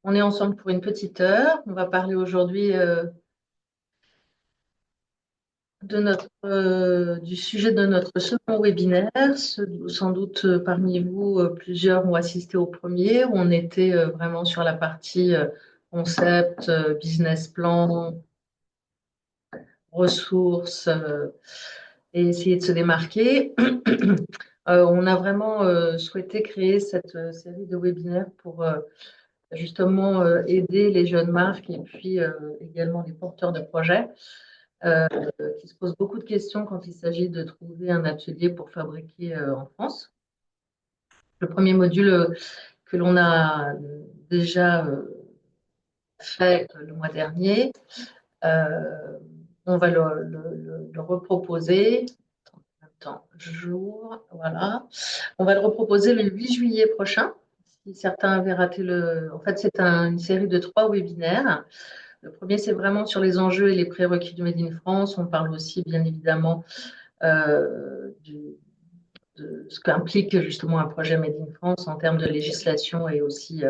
On est ensemble pour une petite heure. On va parler aujourd'hui du sujet de notre second webinaire. Sans doute parmi vous, plusieurs ont assisté au premier, où on était vraiment sur la partie concept, business plan, ressources et essayer de se démarquer. On a vraiment souhaité créer cette série de webinaires pour justement aider les jeunes marques et puis également les porteurs de projets euh, qui se posent beaucoup de questions quand il s'agit de trouver un atelier pour fabriquer en France. Le premier module que l'on a déjà fait le mois dernier, euh, on va le reproposer. Attends, jour, voilà. On va le reproposer le 8 juillet prochain. Si certains avaient raté En fait, c'est une série de 3 webinaires. Le premier, c'est vraiment sur les enjeux et les prérequis du Made in France. On parle aussi, bien évidemment, de ce qu'implique justement un projet Made in France en termes de législation et aussi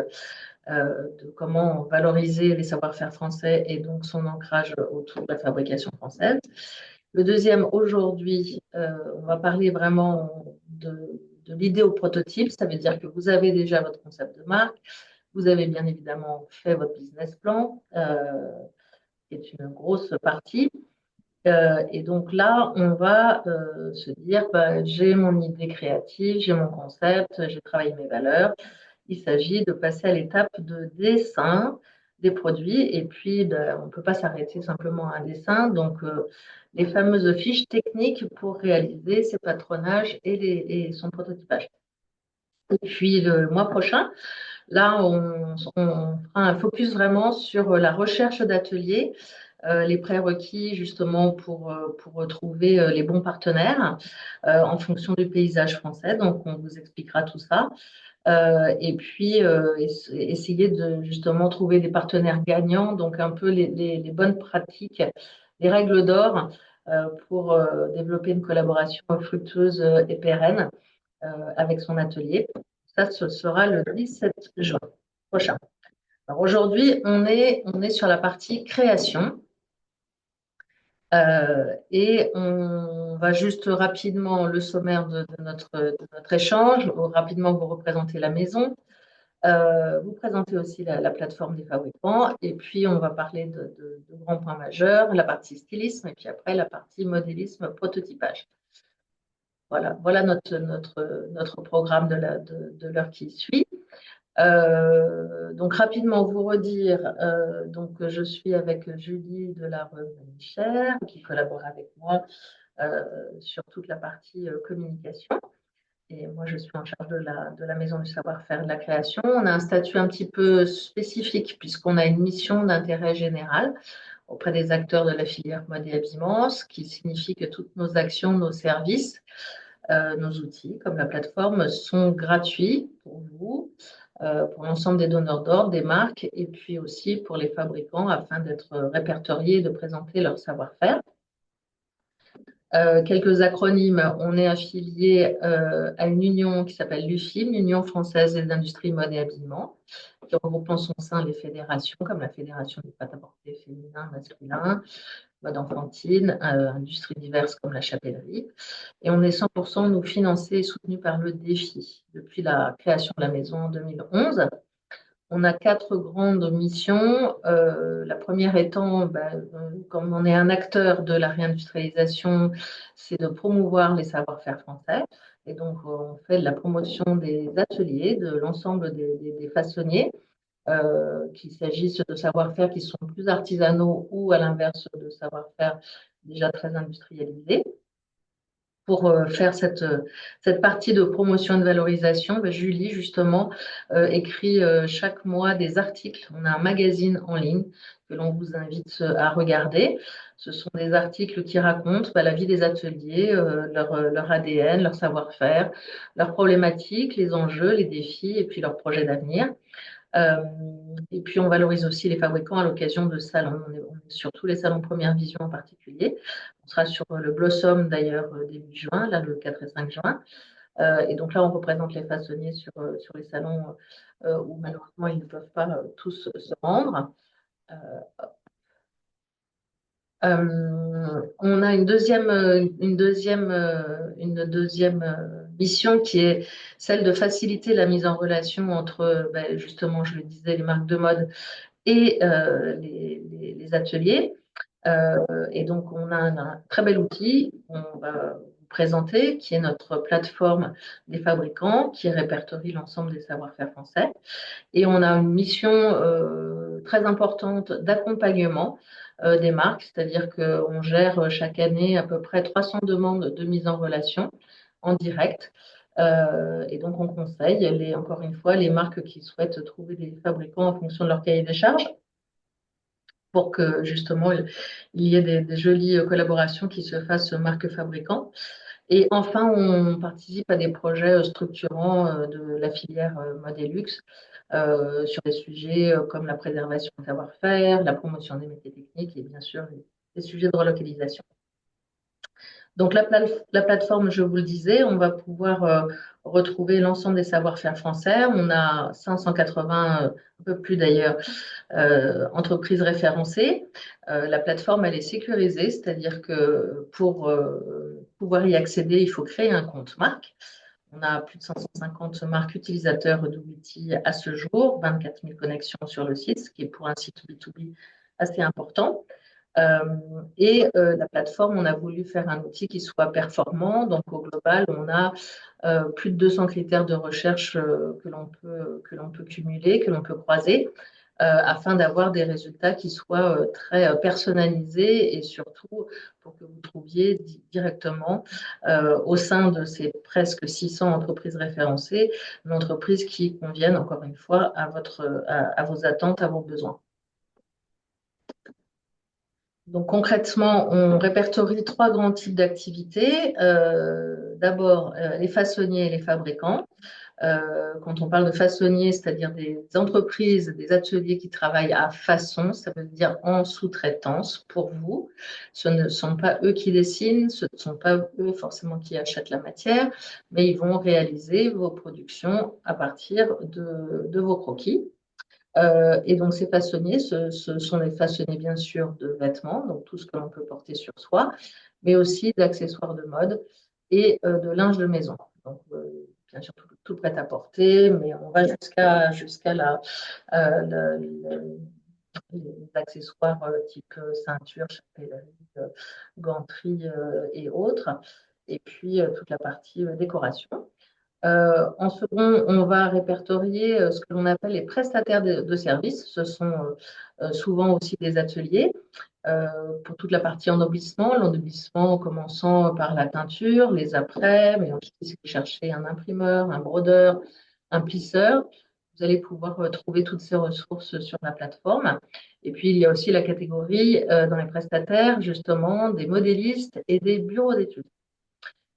de comment valoriser les savoir-faire français et donc son ancrage autour de la fabrication française. Le deuxième, aujourd'hui, on va parler vraiment de l'idée au prototype. Ça veut dire que vous avez déjà votre concept de marque, vous avez bien évidemment fait votre business plan, qui est une grosse partie. Et donc là, on va se dire, bah, j'ai mon idée créative, j'ai mon concept, j'ai travaillé mes valeurs. Il s'agit de passer à l'étape de dessin des produits. Et puis, bah, on ne peut pas s'arrêter simplement à un dessin. Donc, les fameuses fiches techniques pour réaliser ses patronages et son prototypage. Et puis, le mois prochain, là, on fera un focus vraiment sur la recherche d'ateliers, les prérequis justement pour trouver les bons partenaires en fonction du paysage français. Donc, on vous expliquera tout ça. Et puis, essayer de justement trouver des partenaires gagnants, donc un peu les bonnes pratiques, les règles d'or pour développer une collaboration fructueuse et pérenne avec son atelier. Ça, ce sera le 17 juin prochain. Alors aujourd'hui, on est sur la partie création. Et on va juste rapidement, le sommaire de notre échange, rapidement vous représenter la maison, vous présenter aussi la plateforme des fabricants, et puis on va parler de grands points majeurs, la partie stylisme, et puis après la partie modélisme, prototypage. Voilà notre programme de l'heure qui suit. Donc rapidement vous redire, donc je suis avec Julie Delarue-Manichère qui collabore avec moi sur toute la partie communication. Et moi, je suis en charge de la maison du savoir-faire et de la création. On a un statut un petit peu spécifique puisqu'on a une mission d'intérêt général auprès des acteurs de la filière mode et habillement, ce qui signifie que toutes nos actions, nos services, nos outils, comme la plateforme, sont gratuits pour vous, pour l'ensemble des donneurs d'ordre, des marques, et puis aussi pour les fabricants afin d'être répertoriés et de présenter leur savoir-faire. Quelques acronymes. On est affilié à une union qui s'appelle l'UFIM, l'Union française des industries mode et habillement, qui regroupe en son sein les fédérations comme la Fédération des prêt-à-porter féminin, masculin, mode enfantine, industries diverses comme la chapellerie. Et on est 100% nous financés et soutenus par le défi depuis la création de la maison en 2011. On a 4 grandes missions. La première étant, comme on est un acteur de la réindustrialisation, c'est de promouvoir les savoir-faire français. Et donc, on fait de la promotion des ateliers, de l'ensemble des façonniers, qu'il s'agisse de savoir-faire qui sont plus artisanaux ou à l'inverse de savoir-faire déjà très industrialisés. Pour faire cette partie de promotion et de valorisation, Julie, justement, écrit chaque mois des articles. On a un magazine en ligne que l'on vous invite à regarder. Ce sont des articles qui racontent la vie des ateliers, leur ADN, leur savoir-faire, leurs problématiques, les enjeux, les défis et puis leurs projets d'avenir. Et puis, on valorise aussi les fabricants à l'occasion de salons. On est sur tous les salons Première Vision en particulier. On sera sur le Blossom d'ailleurs début juin, là le 4 et 5 juin. Et donc là, on représente les façonniers sur les salons où malheureusement, ils ne peuvent pas tous se rendre. On a une deuxième mission qui est celle de faciliter la mise en relation entre, ben, justement, je le disais, les marques de mode et les ateliers. Et donc, on a un très bel outil qu'on va vous présenter, qui est notre plateforme des fabricants, qui répertorie l'ensemble des savoir-faire français. Et on a une mission très importante d'accompagnement des marques, c'est-à-dire qu'on gère chaque année à peu près 300 demandes de mise en relation en direct. Et donc, on conseille, encore une fois, les marques qui souhaitent trouver des fabricants en fonction de leur cahier des charges pour que justement il y ait des jolies collaborations qui se fassent marque fabricant. Et enfin, on participe à des projets structurants de la filière mode et luxe sur des sujets comme la préservation du savoir-faire, la promotion des métiers techniques et bien sûr les sujets de relocalisation. Donc la plateforme, je vous le disais, on va pouvoir retrouver l'ensemble des savoir-faire français. On a 580, un peu plus d'ailleurs, entreprises référencées. La plateforme, elle est sécurisée, c'est-à-dire que pour pouvoir y accéder, il faut créer un compte marque. On a plus de 550 marques utilisateurs d'Outils à ce jour, 24 000 connexions sur le site, ce qui est pour un site B2B assez important. La plateforme, on a voulu faire un outil qui soit performant. Donc, au global, on a plus de 200 critères de recherche que l'on peut cumuler, que l'on peut croiser, afin d'avoir des résultats qui soient très personnalisés et surtout pour que vous trouviez directement au sein de ces presque 600 entreprises référencées, une entreprise qui convienne, encore une fois, à vos attentes, à vos besoins. Donc concrètement, on répertorie 3 grands types d'activités. D'abord, les façonniers et les fabricants. Quand on parle de façonniers, c'est-à-dire des entreprises, des ateliers qui travaillent à façon, ça veut dire en sous-traitance pour vous. Ce ne sont pas eux qui dessinent, ce ne sont pas eux forcément qui achètent la matière, mais ils vont réaliser vos productions à partir de vos croquis. Et donc, ces façonniers, ce sont les façonniers, bien sûr, de vêtements, donc tout ce que l'on peut porter sur soi, mais aussi d'accessoires de mode et de linge de maison. Donc, bien sûr, tout prêt à porter, mais on va jusqu'à les accessoires type ceinture, chapellerie, ganterie et autres, et puis toute la partie décoration. En second, on va répertorier ce que l'on appelle les prestataires de services. Ce sont souvent aussi des ateliers pour toute la partie ennoblissement. L'ennoblissement en commençant par la teinture, les apprêts, mais ensuite, si vous cherchez un imprimeur, un brodeur, un plisseur, vous allez pouvoir trouver toutes ces ressources sur la plateforme. Et puis, il y a aussi la catégorie dans les prestataires, justement, des modélistes et des bureaux d'études.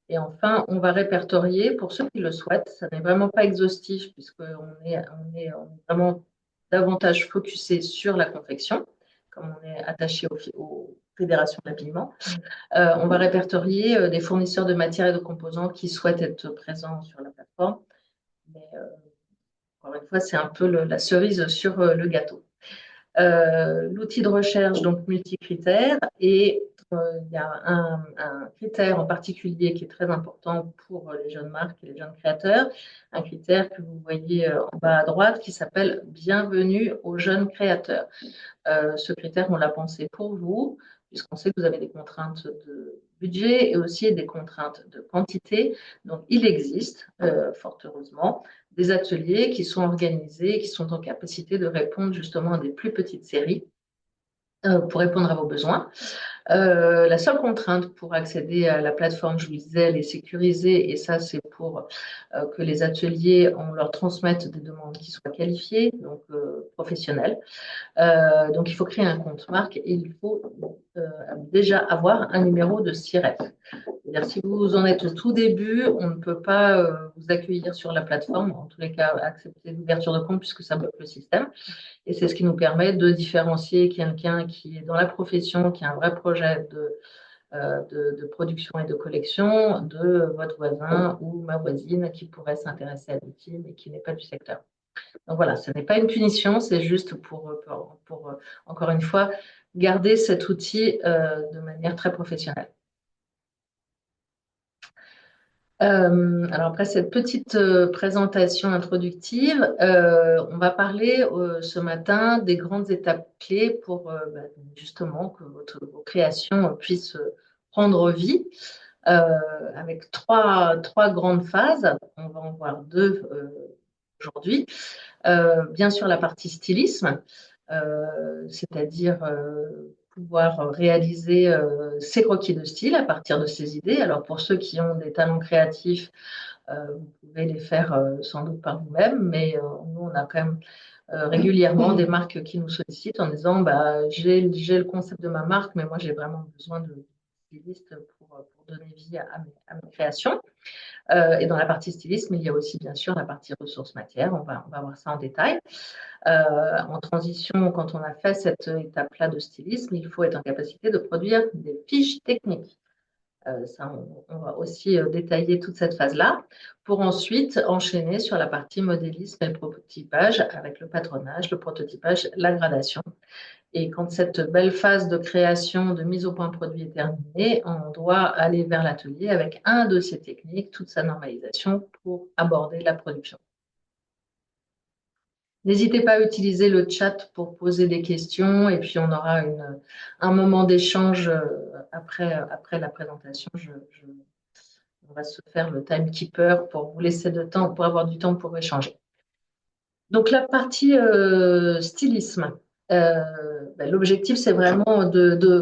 Et enfin, on va répertorier, pour ceux qui le souhaitent, ça n'est vraiment pas exhaustif puisqu'on est vraiment davantage focusé sur la confection, comme on est attaché aux fédérations d'habillement. On va répertorier des fournisseurs de matières et de composants qui souhaitent être présents sur la plateforme. Mais encore une fois, c'est un peu la cerise sur le gâteau. L'outil de recherche, donc multicritères, et il y a un critère en particulier qui est très important pour les jeunes marques et les jeunes créateurs, un critère que vous voyez en bas à droite qui s'appelle Bienvenue aux jeunes créateurs. Ce critère, on l'a pensé pour vous, puisqu'on sait que vous avez des contraintes de budget et aussi des contraintes de quantité. Donc, il existe, fort heureusement, des ateliers qui sont organisés, qui sont en capacité de répondre justement à des plus petites séries pour répondre à vos besoins. La seule contrainte pour accéder à la plateforme, je vous disais, elle est sécurisée et ça, c'est pour que les ateliers, on leur transmette des demandes qui soient qualifiées, donc professionnelles. Donc, il faut créer un compte marque et il faut déjà avoir un numéro de SIRET. C'est-à-dire, si vous en êtes au tout début, on ne peut pas vous accueillir sur la plateforme, en tous les cas, accepter l'ouverture de compte puisque ça bloque le système. Et c'est ce qui nous permet de différencier quelqu'un qui est dans la profession, qui a un vrai projet de production et de collection de votre voisin ou ma voisine qui pourrait s'intéresser à l'outil mais qui n'est pas du secteur. Donc voilà, ce n'est pas une punition, c'est juste pour, encore une fois, garder cet outil de manière très professionnelle. Alors après cette petite présentation introductive, on va parler ce matin des grandes étapes clés pour justement que vos créations puissent prendre vie avec trois grandes phases. On va en voir deux aujourd'hui. Bien sûr, la partie stylisme, c'est-à-dire pouvoir réaliser ses croquis de style à partir de ses idées. Alors, pour ceux qui ont des talents créatifs, vous pouvez les faire sans doute par vous-même, mais nous, on a quand même régulièrement des marques qui nous sollicitent en disant bah, j'ai le concept de ma marque, mais moi, j'ai vraiment besoin de stylistes pour donner vie à mes créations. Et dans la partie stylisme, il y a aussi bien sûr la partie ressources matières. On va voir ça en détail. En transition, quand on a fait cette étape-là de stylisme, il faut être en capacité de produire des fiches techniques. Ça, on va aussi détailler toute cette phase-là pour ensuite enchaîner sur la partie modélisme et le prototypage avec le patronage, le prototypage, la gradation. Et quand cette belle phase de création, de mise au point produit est terminée, on doit aller vers l'atelier avec un dossier technique, toute sa normalisation pour aborder la production. N'hésitez pas à utiliser le chat pour poser des questions et puis on aura un moment d'échange après la présentation. On va se faire le timekeeper pour vous laisser de temps, pour avoir du temps pour échanger. Donc la partie stylisme. L'objectif, c'est vraiment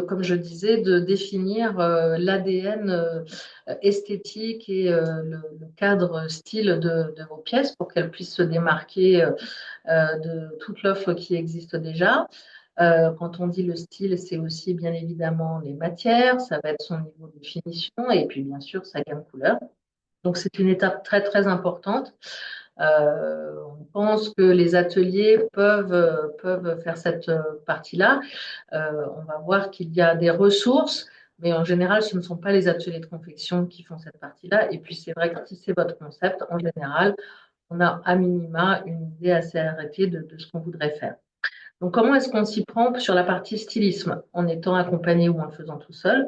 comme je disais, de définir l'ADN esthétique et le cadre style de vos pièces pour qu'elles puissent se démarquer de toute l'offre qui existe déjà. Quand on dit le style, c'est aussi bien évidemment les matières, ça va être son niveau de finition et puis bien sûr sa gamme couleur. Donc c'est une étape très très importante. On pense que les ateliers peuvent faire cette partie-là. On va voir qu'il y a des ressources, mais en général, ce ne sont pas les ateliers de confection qui font cette partie-là. Et puis c'est vrai que si c'est votre concept, en général, on a à minima une idée assez arrêtée de ce qu'on voudrait faire. Donc, comment est-ce qu'on s'y prend sur la partie stylisme, en étant accompagné ou en le faisant tout seul?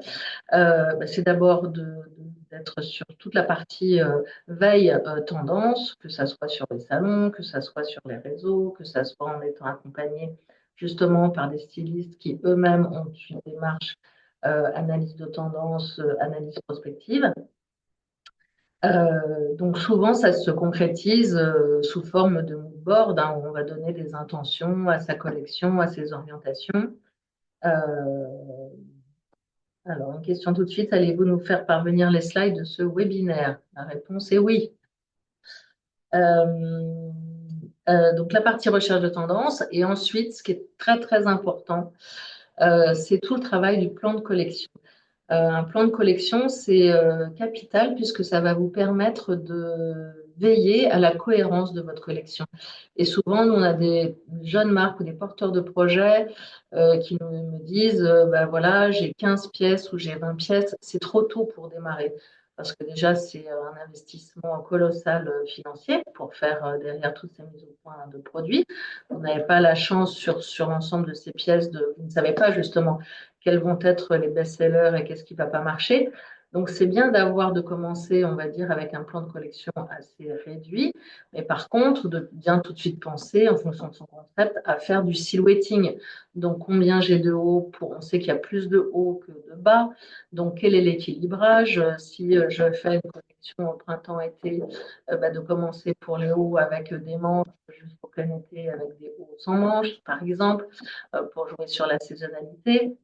C'est d'abord d'être sur toute la partie veille tendance, que ça soit sur les salons, que ça soit sur les réseaux, que ça soit en étant accompagné justement par des stylistes qui eux-mêmes ont une démarche analyse de tendance, analyse prospective. Donc souvent, ça se concrétise sous forme de mood board, hein, où on va donner des intentions à sa collection, à ses orientations. Alors, une question tout de suite, allez-vous nous faire parvenir les slides de ce webinaire? La réponse est oui. Donc la partie recherche de tendance et ensuite, ce qui est très très important, c'est tout le travail du plan de collection. Un plan de collection, c'est capital puisque ça va vous permettre de veiller à la cohérence de votre collection. Et souvent, nous, on a des jeunes marques ou des porteurs de projets qui me disent, voilà, j'ai 15 pièces ou j'ai 20 pièces, c'est trop tôt pour démarrer. Parce que déjà, c'est un investissement colossal financier pour faire derrière toutes ces mises au point de produits. Vous n'avez pas la chance sur l'ensemble de ces pièces, vous ne savez pas justement quels vont être les best-sellers et qu'est-ce qui ne va pas marcher. Donc, c'est bien de commencer, on va dire, avec un plan de collection assez réduit, mais par contre, de bien tout de suite penser, en fonction de son concept, à faire du silhouetting. Donc, combien j'ai de hauts on sait qu'il y a plus de hauts que de bas. Donc, quel est l'équilibrage? Si je fais une collection au printemps-été, de commencer pour les hauts avec des manches jusqu'au plein été avec des hauts sans manches, par exemple, pour jouer sur la saisonnalité.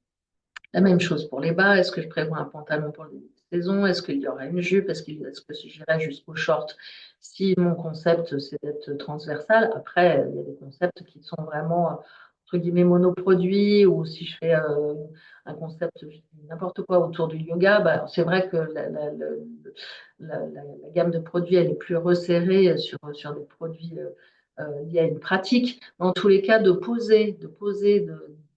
La même chose pour les bas. Est-ce que je prévois un pantalon pour le début de saison? Est-ce qu'il y aura une jupe? Est-ce que j'irai jusqu'au short? Si mon concept, c'est d'être transversal, après, il y a des concepts qui sont vraiment, entre guillemets, monoproduits, ou si je fais un concept, n'importe quoi autour du yoga, c'est vrai que la gamme de produits, elle est plus resserrée sur des produits liés à une pratique. Mais en tous les cas, de poser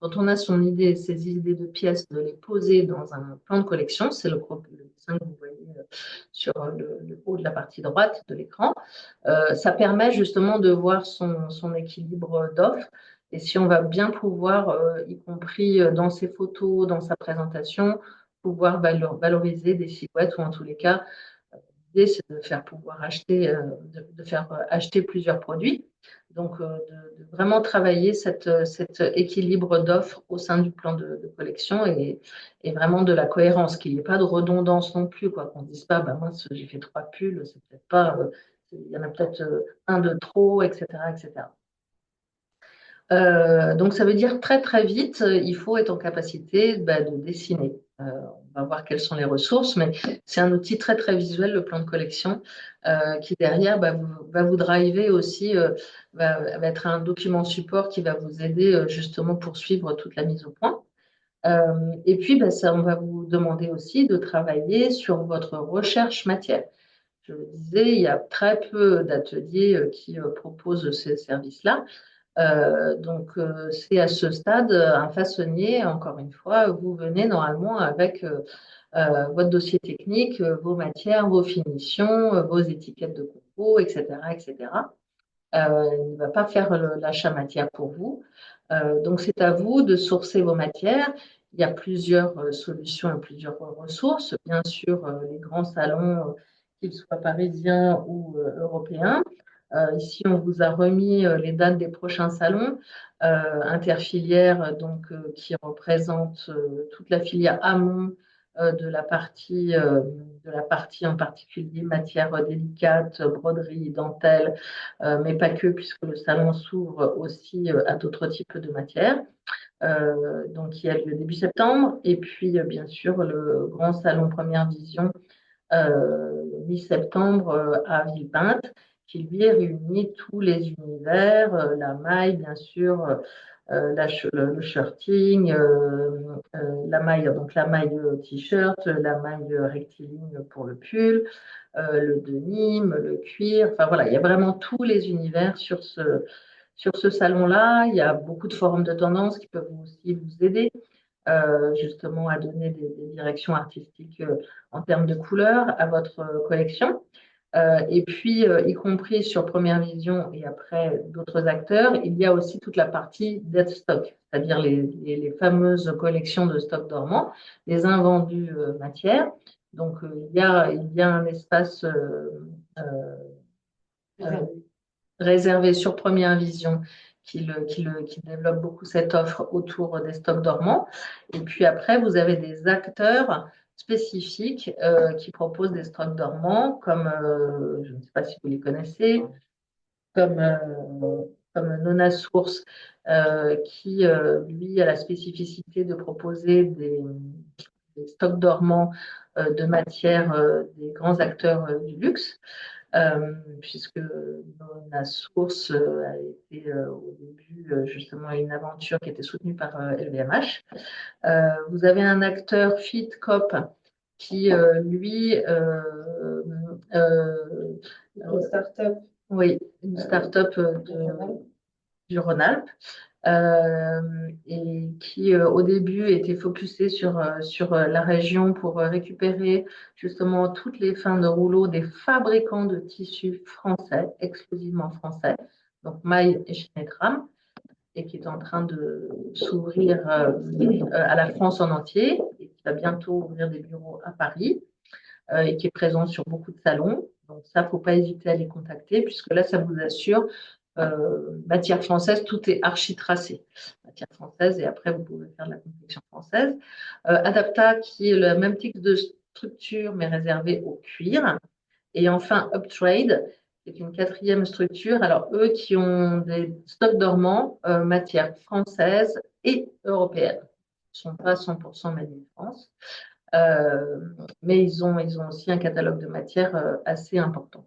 quand on a son idée, ses idées de pièces, de les poser dans un plan de collection, c'est le dessin que vous voyez sur le haut de la partie droite de l'écran. Ça permet justement de voir son équilibre d'offres. Et si on va bien pouvoir, y compris dans ses photos, dans sa présentation, pouvoir valoriser des silhouettes ou en tous les cas, l'idée c'est de faire pouvoir acheter, de faire acheter plusieurs produits. Donc, de vraiment travailler cet équilibre d'offres au sein du plan de collection et vraiment de la cohérence, qu'il n'y ait pas de redondance non plus, quoi, qu'on ne dise pas, bah, mince, j'ai fait 3 pulls, c'est peut-être pas, il y en a peut-être un de trop, etc., etc. Donc, ça veut dire très, très vite, il faut être en capacité de dessiner. On va voir quelles sont les ressources, mais c'est un outil très, très visuel, le plan de collection, qui derrière va vous driver aussi, va être un document support qui va vous aider justement pour suivre toute la mise au point. Et puis, ça, on va vous demander aussi de travailler sur votre recherche matière. Je le disais, il y a très peu d'ateliers qui proposent ces services-là. Donc, c'est à ce stade un façonnier, encore une fois, vous venez normalement avec votre dossier technique, vos matières, vos finitions, vos étiquettes de compo, etc., etc. Il ne va pas faire l'achat matière pour vous. Donc, c'est à vous de sourcer vos matières. Il y a plusieurs solutions et plusieurs ressources. Bien sûr, les grands salons, qu'ils soient parisiens ou européens. Ici, on vous a remis les dates des prochains salons interfilières, donc qui représentent toute la filière amont de la partie en particulier matière délicate, broderie, dentelle, mais pas que, puisque le salon s'ouvre aussi à d'autres types de matières. Donc, qui a lieu début septembre. Et puis, bien sûr, le grand salon Première Vision, mi-septembre à Villepinte, qui lui réunit tous les univers, la maille, bien sûr, le shirting, la maille, donc la maille t-shirt, la maille rectiligne pour le pull, le denim, le cuir. Enfin voilà, il y a vraiment tous les univers sur ce salon-là. Il y a beaucoup de forums de tendance qui peuvent aussi vous aider justement à donner des directions artistiques en termes de couleurs à votre collection. Et puis, y compris sur Première Vision et après d'autres acteurs, il y a aussi toute la partie dead stock, c'est-à-dire les fameuses collections de stock dormant, les invendus matières. Donc, il y a un espace réservé sur Première Vision qui développe beaucoup cette offre autour des stocks dormants. Et puis après, vous avez des acteurs spécifiques qui proposent des stocks dormants, comme, je ne sais pas si vous les connaissez, comme, comme Nona Source, qui, lui, a la spécificité de proposer des stocks dormants de matières des grands acteurs du luxe. Puisque la source a été au début justement une aventure qui était soutenue par LVMH. Vous avez un acteur FitCop qui, lui, une start-up. Oui, une start-up du Rhône-Alpes. Et qui au début était focusé sur la région pour récupérer justement toutes les fins de rouleau des fabricants de tissus français, exclusivement français, donc Maille et Schneiderham, et qui est en train de s'ouvrir à la France en entier et qui va bientôt ouvrir des bureaux à Paris et qui est présent sur beaucoup de salons. Donc ça, il ne faut pas hésiter à les contacter puisque là, ça vous assure matière française, tout est archi-tracé. Matière française, et après, vous pouvez faire de la confection française. Adapta, qui est le même type de structure, mais réservé au cuir. Et enfin, Uptrade, qui est une quatrième structure. Alors, eux qui ont des stocks dormants, matière française et européenne. Ils ne sont pas 100% made in France. Mais ils ont aussi un catalogue de matières assez important.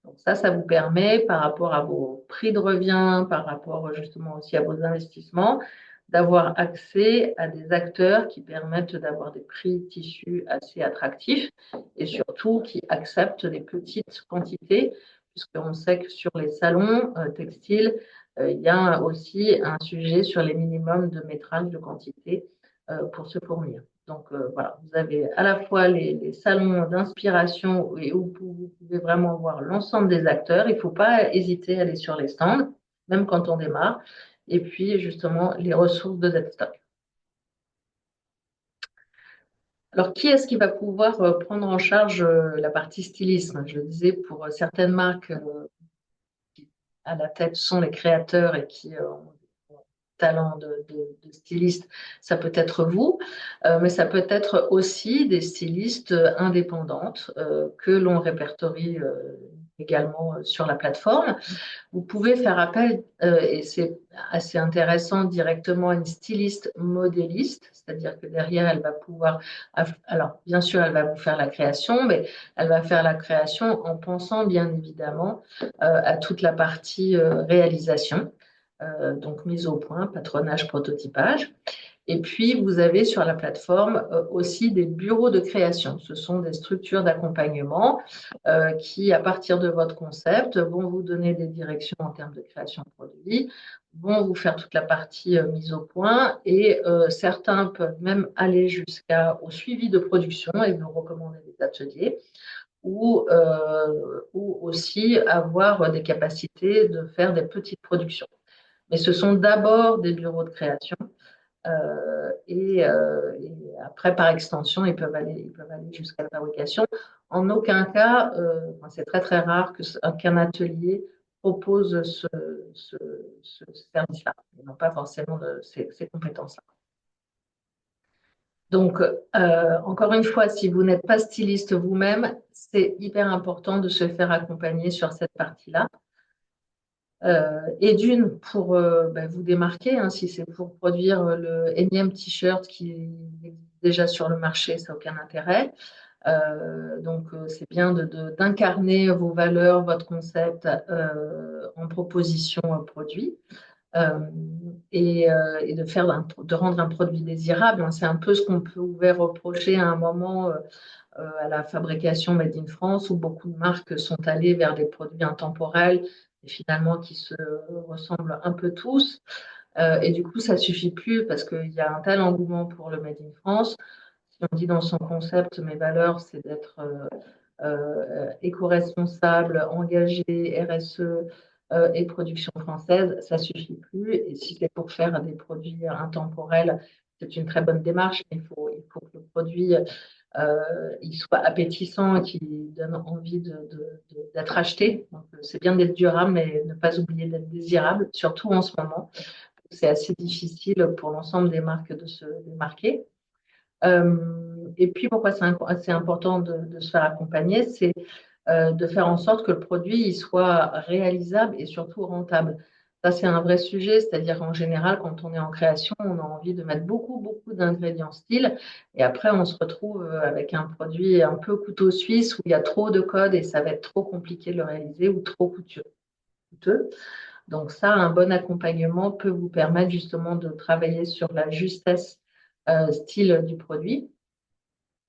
Donc ça vous permet, par rapport à vos prix de revient, par rapport justement aussi à vos investissements, d'avoir accès à des acteurs qui permettent d'avoir des prix tissus assez attractifs et surtout qui acceptent des petites quantités, puisqu'on sait que sur les salons textiles, il y a aussi un sujet sur les minimums de métrage de quantité pour se fournir. Donc voilà, vous avez à la fois les salons d'inspiration et où vous pouvez vraiment voir l'ensemble des acteurs. Il ne faut pas hésiter à aller sur les stands, même quand on démarre. Et puis justement, les ressources de Zstock. Alors, qui est-ce qui va pouvoir prendre en charge la partie stylisme? Je le disais, pour certaines marques, qui à la tête sont les créateurs et qui ont talent de styliste, ça peut être vous, mais ça peut être aussi des stylistes indépendantes que l'on répertorie également sur la plateforme. Vous pouvez faire appel, et c'est assez intéressant, directement à une styliste modéliste, c'est-à-dire que derrière, elle va pouvoir, alors bien sûr, elle va vous faire la création, mais elle va faire la création en pensant bien évidemment à toute la partie réalisation, donc mise au point, patronage, prototypage. Et puis, vous avez sur la plateforme aussi des bureaux de création. Ce sont des structures d'accompagnement qui, à partir de votre concept, vont vous donner des directions en termes de création de produits, vont vous faire toute la partie mise au point et certains peuvent même aller jusqu'au suivi de production et vous recommander des ateliers ou aussi avoir des capacités de faire des petites productions. Mais ce sont d'abord des bureaux de création et après, par extension, ils peuvent aller jusqu'à la fabrication. En aucun cas, c'est très très rare qu'un atelier propose ce service-là. Ils n'ont pas forcément ces compétences-là. Donc, encore une fois, si vous n'êtes pas styliste vous-même, c'est hyper important de se faire accompagner sur cette partie-là. Et d'une, pour vous démarquer, hein, si c'est pour produire le énième t-shirt qui est déjà sur le marché, ça n'a aucun intérêt. Donc, c'est bien d'incarner vos valeurs, votre concept en proposition produit et de rendre un produit désirable. C'est un peu ce qu'on pouvait reprocher à un moment à la fabrication Made in France, où beaucoup de marques sont allées vers des produits intemporels et finalement qui se ressemblent un peu tous. Et du coup, ça ne suffit plus parce qu'il y a un tel engouement pour le Made in France. Si on dit dans son concept, mes valeurs, c'est d'être éco-responsable, engagé, RSE et production française, ça ne suffit plus. Et si c'est pour faire des produits intemporels, c'est une très bonne démarche, mais il faut que le produit il soit appétissant et qu'il donne envie d'être acheté. C'est bien d'être durable, mais ne pas oublier d'être désirable, surtout en ce moment. C'est assez difficile pour l'ensemble des marques de se démarquer. Et puis, pourquoi c'est important de se faire accompagner, c'est de faire en sorte que le produit il soit réalisable et surtout rentable. Ça, c'est un vrai sujet, c'est-à-dire qu'en général, quand on est en création, on a envie de mettre beaucoup, beaucoup d'ingrédients style, et après, on se retrouve avec un produit un peu couteau suisse où il y a trop de codes et ça va être trop compliqué de le réaliser ou trop coûteux. Donc ça, un bon accompagnement peut vous permettre justement de travailler sur la justesse style du produit.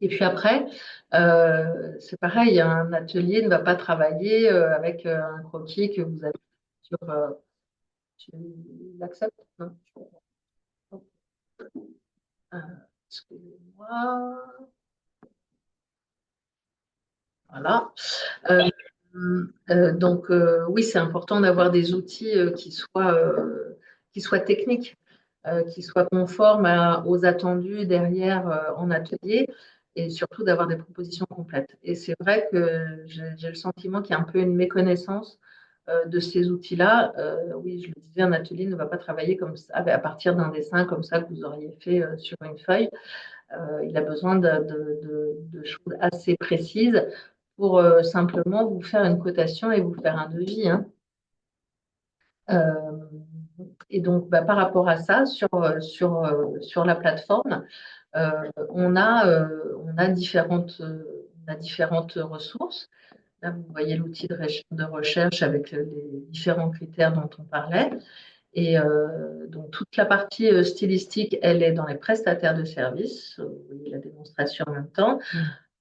Et puis après, c'est pareil, un atelier ne va pas travailler avec un croquis que vous avez sur. Tu l'acceptes? Non. Euh, Excusez-moi. Voilà. Euh, donc, oui, c'est important d'avoir des outils qui soient techniques, qui soient conformes aux attendus derrière en atelier et surtout d'avoir des propositions complètes. Et c'est vrai que j'ai le sentiment qu'il y a un peu une méconnaissance de ces outils-là. Oui, je le disais, un atelier ne va pas travailler comme ça, à partir d'un dessin comme ça que vous auriez fait sur une feuille. Il a besoin de choses assez précises pour simplement vous faire une cotation et vous faire un devis. Hein. Euh, et donc, par rapport à ça, sur la plateforme, on a différentes ressources. Là, vous voyez l'outil de recherche avec les différents critères dont on parlait. Et donc, toute la partie stylistique, elle est dans les prestataires de services. Vous voyez la démonstration en même temps.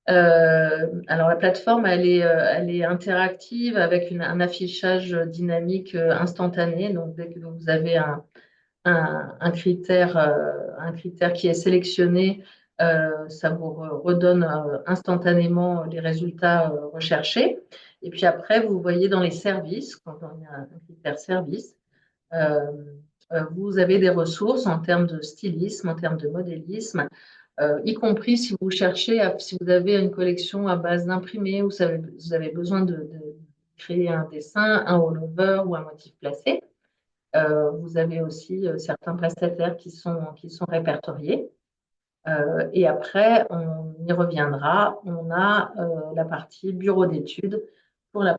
Alors la plateforme, elle est interactive avec un affichage dynamique instantané. Donc dès que vous avez un critère qui est sélectionné, ça vous redonne instantanément les résultats recherchés. Et puis après, vous voyez dans les services, quand on a un critère service, euh, vous avez des ressources en termes de stylisme, en termes de modélisme, y compris si vous cherchez, si vous avez une collection à base d'imprimés, ou vous avez besoin de créer un dessin, un all-over ou un motif placé. Vous avez aussi certains prestataires qui sont répertoriés. Et après, on y reviendra. On a la partie bureau d'études pour la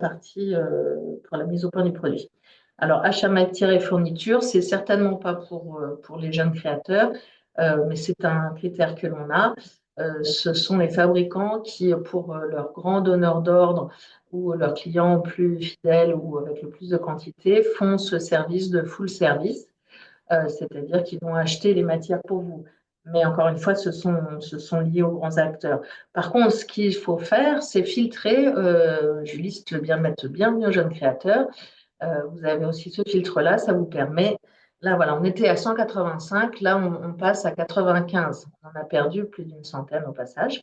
mise au point du produit. Alors, achat matière et fourniture, c'est certainement pas pour les jeunes créateurs, mais c'est un critère que l'on a. Ce sont les fabricants qui, pour leurs grands donneurs d'ordre ou leurs clients plus fidèles ou avec le plus de quantité, font ce service de full service, c'est-à-dire qu'ils vont acheter les matières pour vous. Mais encore une fois, ce sont liés aux grands acteurs. Par contre, ce qu'il faut faire, c'est filtrer. Julie, si tu veux bien mettre bienvenue aux jeunes créateurs, vous avez aussi ce filtre-là, ça vous permet. Là, voilà, on était à 185, là, on passe à 95. On a perdu plus d'une centaine au passage.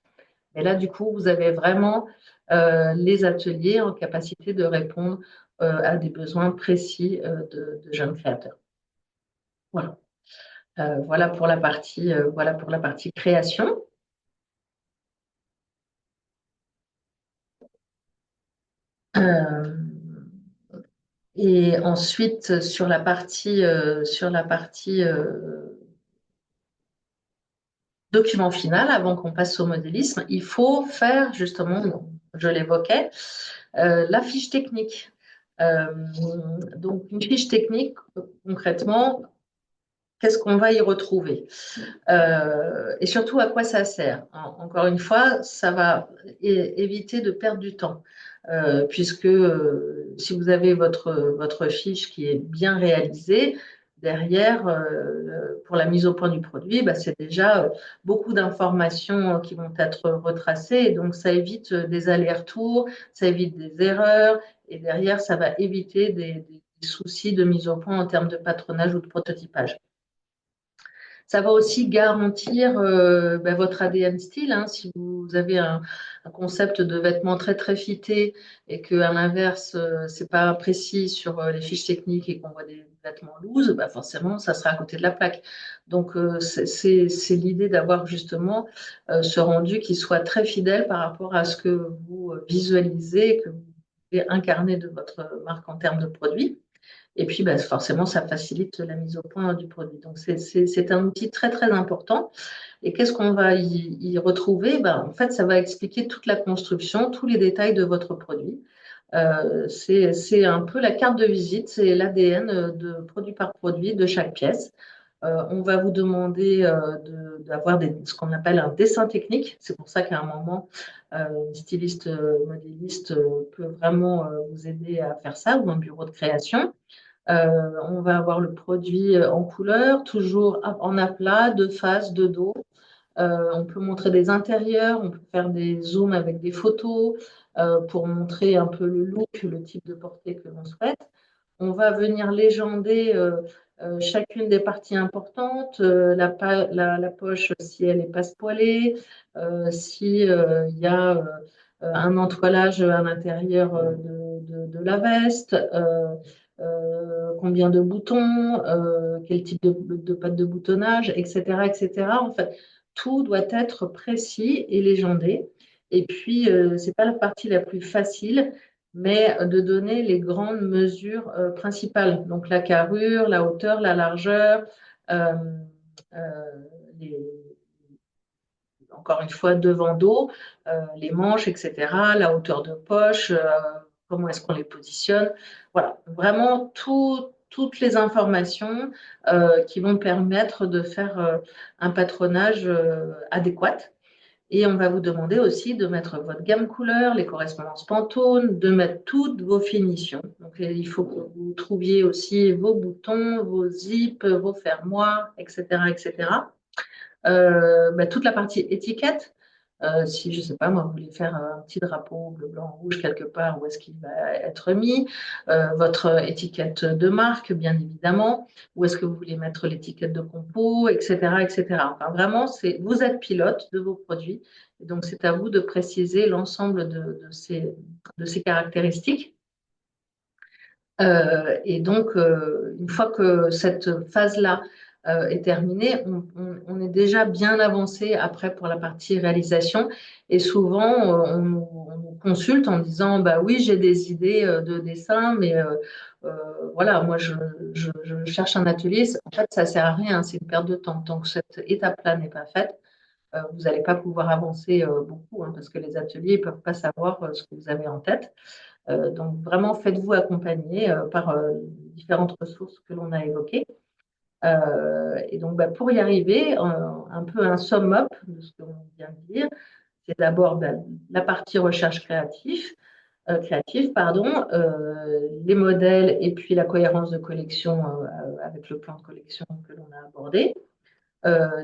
Et là, du coup, vous avez vraiment les ateliers en capacité de répondre à des besoins précis de jeunes créateurs. Voilà. Voilà pour la partie création. Euh, et ensuite, sur la partie document final, avant qu'on passe au modélisme, il faut faire justement, je l'évoquais, la fiche technique. Euh, donc, une fiche technique, concrètement, qu'est-ce qu'on va y retrouver? Et surtout, à quoi ça sert? Encore une fois, ça va éviter de perdre du temps, puisque si vous avez votre fiche qui est bien réalisée, derrière, pour la mise au point du produit, bah, c'est déjà beaucoup d'informations qui vont être retracées, et donc ça évite des allers-retours, ça évite des erreurs, et derrière, ça va éviter des soucis de mise au point en termes de patronage ou de prototypage. Ça va aussi garantir ben, votre ADN style. Hein, si vous avez un concept de vêtements très très fité et qu'à l'inverse, c'est pas précis sur les fiches techniques et qu'on voit des vêtements loose, ben, forcément, ça sera à côté de la plaque. Donc, c'est l'idée d'avoir justement ce rendu qui soit très fidèle par rapport à ce que vous visualisez, que vous pouvez incarner de votre marque en termes de produits. Et puis, bah, forcément, ça facilite la mise au point du produit. Donc, c'est un outil très, très important. Et qu'est-ce qu'on va y retrouver? Ben, en fait, ça va expliquer toute la construction, tous les détails de votre produit. C'est un peu la carte de visite, c'est l'ADN de produit par produit de chaque pièce. On va vous demander d'avoir ce qu'on appelle un dessin technique. C'est pour ça qu'à un moment, une styliste modéliste peut vraiment vous aider à faire ça ou un bureau de création. On va avoir le produit en couleur, toujours en aplat, de face, de dos. On peut montrer des intérieurs, on peut faire des zooms avec des photos pour montrer un peu le look, le type de portée que l'on souhaite. On va venir légender chacune des parties importantes, la poche si elle est passe-poilée, si il y a un entoilage à l'intérieur de la veste, combien de boutons, quel type de patte de boutonnage, etc., etc. En fait, tout doit être précis et légendé. Et puis, ce n'est pas la partie la plus facile, mais de donner les grandes mesures principales. Donc, la carrure, la hauteur, la largeur, euh, euh, les, encore une fois, devant dos, les manches, etc., la hauteur de poche, comment est-ce qu'on les positionne. Voilà, vraiment toutes les informations qui vont permettre de faire un patronage adéquat. Et on va vous demander aussi de mettre votre gamme couleur, les correspondances Pantone, de mettre toutes vos finitions. Donc, il faut que vous trouviez aussi vos boutons, vos zips, vos fermoirs, etc., etc. Bah, toute la partie étiquette. Si, je ne sais pas, moi, vous voulez faire un petit drapeau bleu, blanc, rouge quelque part, où est-ce qu'il va être mis? Votre étiquette de marque, bien évidemment. Où est-ce que vous voulez mettre l'étiquette de compo, etc., etc. Enfin, vraiment, vous êtes pilote de vos produits. Et donc, c'est à vous de préciser l'ensemble de ces caractéristiques. Et donc, une fois que cette phase-là est terminée, on est déjà bien avancé après pour la partie réalisation. Et souvent, on nous consulte en disant, bah oui, j'ai des idées de dessin, mais voilà, moi, je cherche un atelier. En fait, ça ne sert à rien, c'est une perte de temps. Tant que cette étape-là n'est pas faite, vous n'allez pas pouvoir avancer beaucoup, hein, parce que les ateliers ne peuvent pas savoir ce que vous avez en tête. Donc, vraiment, faites-vous accompagner par différentes ressources que l'on a évoquées. Et donc, bah, pour y arriver, un peu un sum-up de ce que l'on vient de dire, c'est d'abord la partie recherche créative, pardon, les modèles et puis la cohérence de collection avec le plan de collection que l'on a abordé,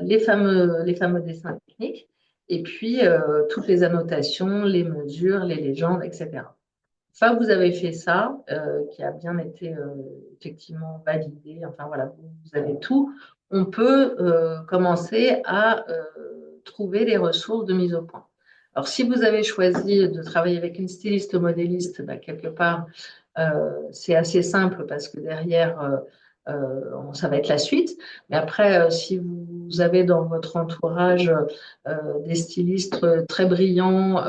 les fameux dessins techniques, et puis toutes les annotations, les mesures, les légendes, etc. Une fois que vous avez fait ça, qui a bien été effectivement validé, enfin voilà, vous avez tout, on peut commencer à trouver les ressources de mise au point. Alors, si vous avez choisi de travailler avec une styliste modéliste, bah, quelque part, c'est assez simple parce que derrière, ça va être la suite. Mais après, si vous avez dans votre entourage des stylistes très brillants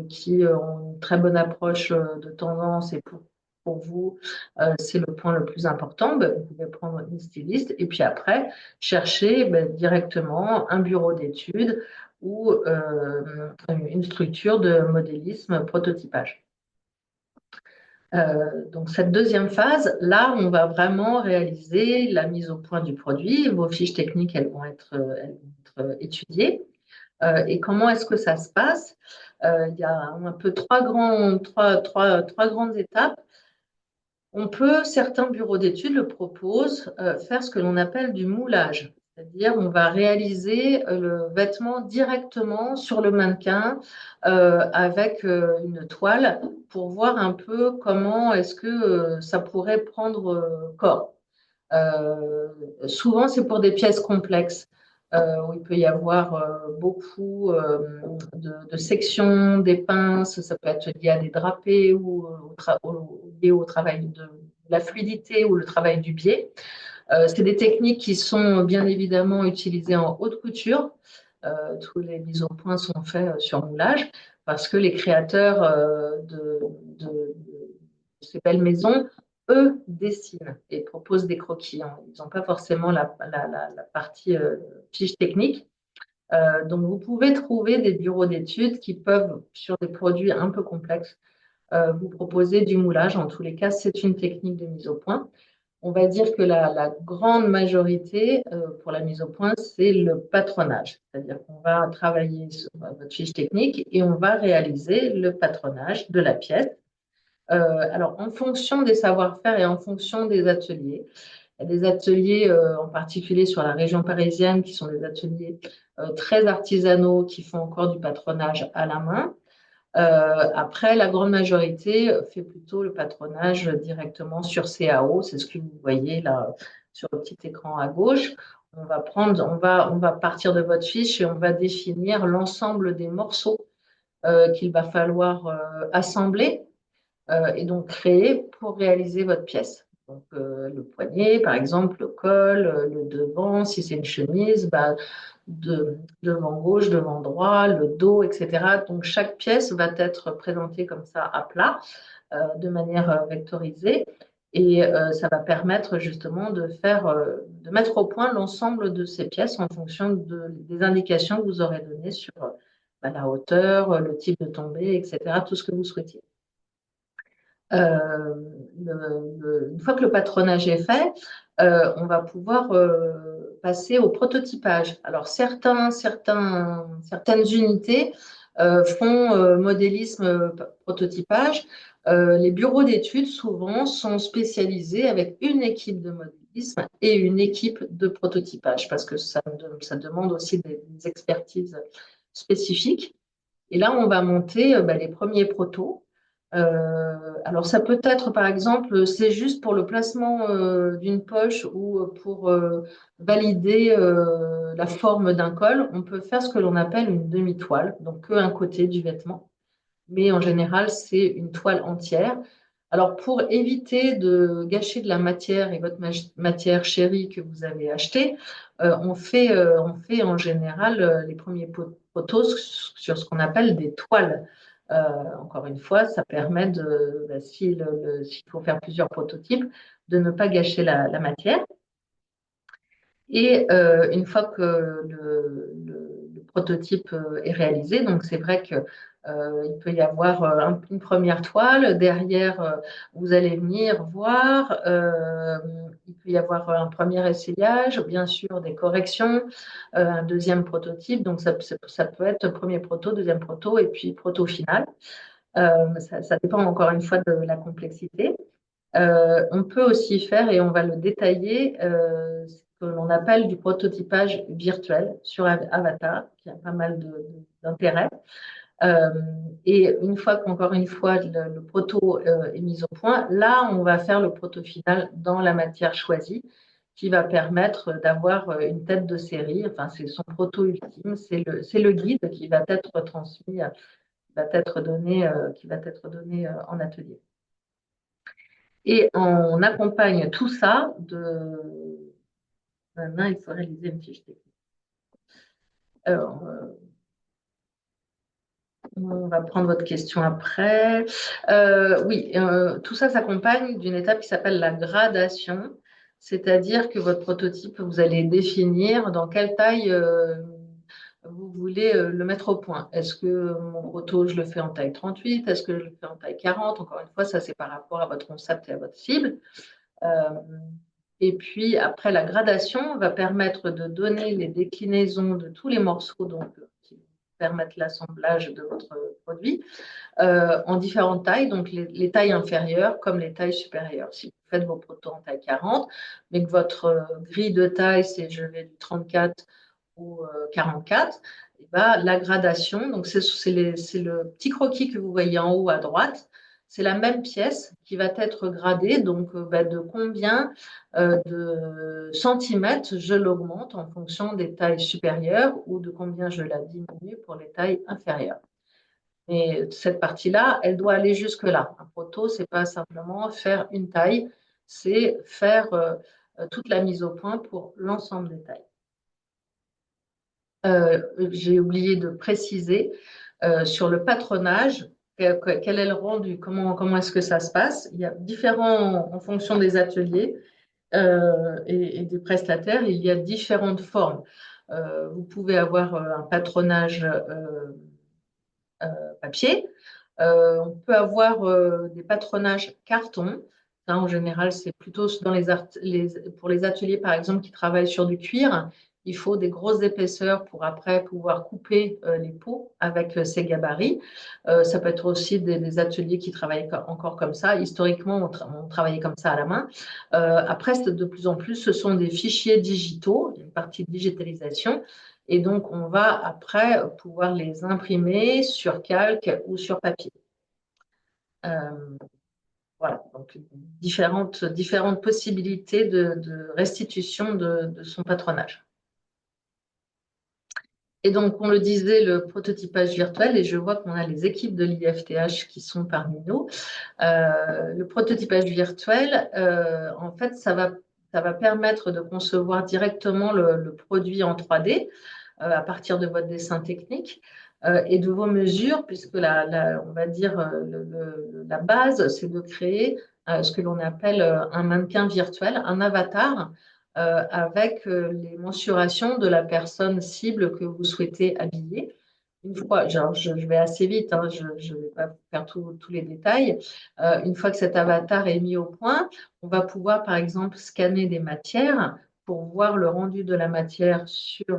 qui ont une très bonne approche de tendance et pour vous, c'est le point le plus important, ben, vous pouvez prendre une styliste et puis après, chercher ben, directement un bureau d'études ou une structure de modélisme prototypage. Donc, cette deuxième phase, là, on va vraiment réaliser la mise au point du produit. Vos fiches techniques, elles vont être étudiées. Et comment est-ce que ça se passe? Il y a un peu trois grandes étapes. Certains bureaux d'études le proposent, faire ce que l'on appelle du moulage. C'est-à-dire, on va réaliser le vêtement directement sur le mannequin avec une toile pour voir un peu comment est-ce que ça pourrait prendre corps. Souvent, c'est pour des pièces complexes où il peut y avoir beaucoup de sections, des pinces, ça peut être lié à des drapés ou lié au travail de la fluidité ou le travail du biais. C'est des techniques qui sont bien évidemment utilisées en haute couture. Tous les mises au point sont faits sur moulage parce que les créateurs de ces belles maisons, eux, dessinent et proposent des croquis. Ils n'ont pas forcément la partie fiche technique. Donc, vous pouvez trouver des bureaux d'études qui peuvent, sur des produits un peu complexes, vous proposer du moulage. En tous les cas, c'est une technique de mise au point. On va dire que la grande majorité pour la mise au point, c'est le patronage. C'est-à-dire qu'on va travailler sur votre fiche technique et on va réaliser le patronage de la pièce. Alors, en fonction des savoir-faire et en fonction des ateliers, il y a des ateliers en particulier sur la région parisienne qui sont des ateliers très artisanaux qui font encore du patronage à la main. Après, la grande majorité fait plutôt le patronage directement sur CAO. C'est ce que vous voyez là sur le petit écran à gauche. On va partir de votre fiche et on va définir l'ensemble des morceaux qu'il va falloir assembler et donc créer pour réaliser votre pièce. Donc, le poignet, par exemple, le col, le devant, si c'est une chemise, bah, devant gauche, devant droit, le dos, etc. Donc, chaque pièce va être présentée comme ça à plat, de manière vectorisée. Et ça va permettre justement de mettre au point l'ensemble de ces pièces en fonction des indications que vous aurez données sur bah, la hauteur, le type de tombée, etc., tout ce que vous souhaitiez. Euh, une fois que le patronage est fait, on va pouvoir passer au prototypage. Alors, certaines unités font modélisme prototypage. Les bureaux d'études, souvent, sont spécialisés avec une équipe de modélisme et une équipe de prototypage parce que ça demande aussi des expertises spécifiques. Et là, on va monter les premiers protos. Alors, ça peut être, par exemple, c'est juste pour le placement d'une poche ou pour valider la forme d'un col. On peut faire ce que l'on appelle une demi-toile, donc qu'un côté du vêtement. Mais en général, c'est une toile entière. Alors, pour éviter de gâcher de la matière et votre matière chérie que vous avez achetée, on fait en général les premiers poteaux sur ce qu'on appelle des toiles. Encore une fois, ça permet de, s'il faut faire plusieurs prototypes, de ne pas gâcher la matière. Et une fois que le prototype est réalisé, donc c'est vrai que il peut y avoir une première toile, derrière vous allez venir voir, il peut y avoir un premier essayage, bien sûr des corrections, un deuxième prototype, donc ça peut être premier proto, deuxième proto et puis proto final. Ça dépend encore une fois de la complexité. On peut aussi faire, et on va le détailler, ce que l'on appelle du prototypage virtuel sur Avatar, qui a pas mal d'intérêt. Euh, et une fois qu'encore une fois le proto est mis au point, là, on va faire le proto final dans la matière choisie, qui va permettre d'avoir une tête de série. Enfin, c'est son proto ultime, c'est le guide qui va être transmis, qui va être donné en atelier. Et on accompagne tout ça de. Maintenant, il faut réaliser une fiche technique. Alors, on va prendre votre question après. Oui, tout ça s'accompagne d'une étape qui s'appelle la gradation, c'est-à-dire que votre prototype, vous allez définir dans quelle taille vous voulez le mettre au point. Est-ce que mon proto, je le fais en taille 38? Est-ce que je le fais en taille 40? Encore une fois, ça, c'est par rapport à votre concept et à votre cible. Et puis, après, la gradation va permettre de donner les déclinaisons de tous les morceaux qui permettent l'assemblage de votre produit en différentes tailles, donc les tailles inférieures comme les tailles supérieures. Si vous faites vos protos en taille 40, mais que votre grille de taille, c'est je vais du 34 au 44, et ben, la gradation, donc c'est le petit croquis que vous voyez en haut à droite, c'est la même pièce qui va être gradée, donc de combien de centimètres je l'augmente en fonction des tailles supérieures ou de combien je la diminue pour les tailles inférieures. Et cette partie-là, elle doit aller jusque-là. Un proto, c'est pas simplement faire une taille, c'est faire toute la mise au point pour l'ensemble des tailles. J'ai oublié de préciser sur le patronage, quel est le rendu, comment est-ce que ça se passe. Il y a différents, en fonction des ateliers et des prestataires, il y a différentes formes. Vous pouvez avoir un patronage papier. On peut avoir des patronages carton. Ça, en général, c'est plutôt dans pour les ateliers, par exemple, qui travaillent sur du cuir. Il faut des grosses épaisseurs pour après pouvoir couper les peaux avec ces gabarits. Ça peut être aussi des ateliers qui travaillent encore comme ça. Historiquement, on travaillait comme ça à la main. Après, de plus en plus, ce sont des fichiers digitaux, une partie de digitalisation. Et donc, on va après pouvoir les imprimer sur calque ou sur papier. Voilà, donc différentes possibilités de restitution de son patronage. Et donc, on le disait, le prototypage virtuel, et je vois qu'on a les équipes de l'IFTH qui sont parmi nous. Le prototypage virtuel, en fait, ça va permettre de concevoir directement le produit en 3D à partir de votre dessin technique et de vos mesures, puisque on va dire la base, c'est de créer ce que l'on appelle un mannequin virtuel, un avatar avec les mensurations de la personne cible que vous souhaitez habiller. Une fois, genre, je vais assez vite, hein, je ne vais pas faire tous les détails. Une fois que cet avatar est mis au point, on va pouvoir, par exemple, scanner des matières pour voir le rendu de la matière sur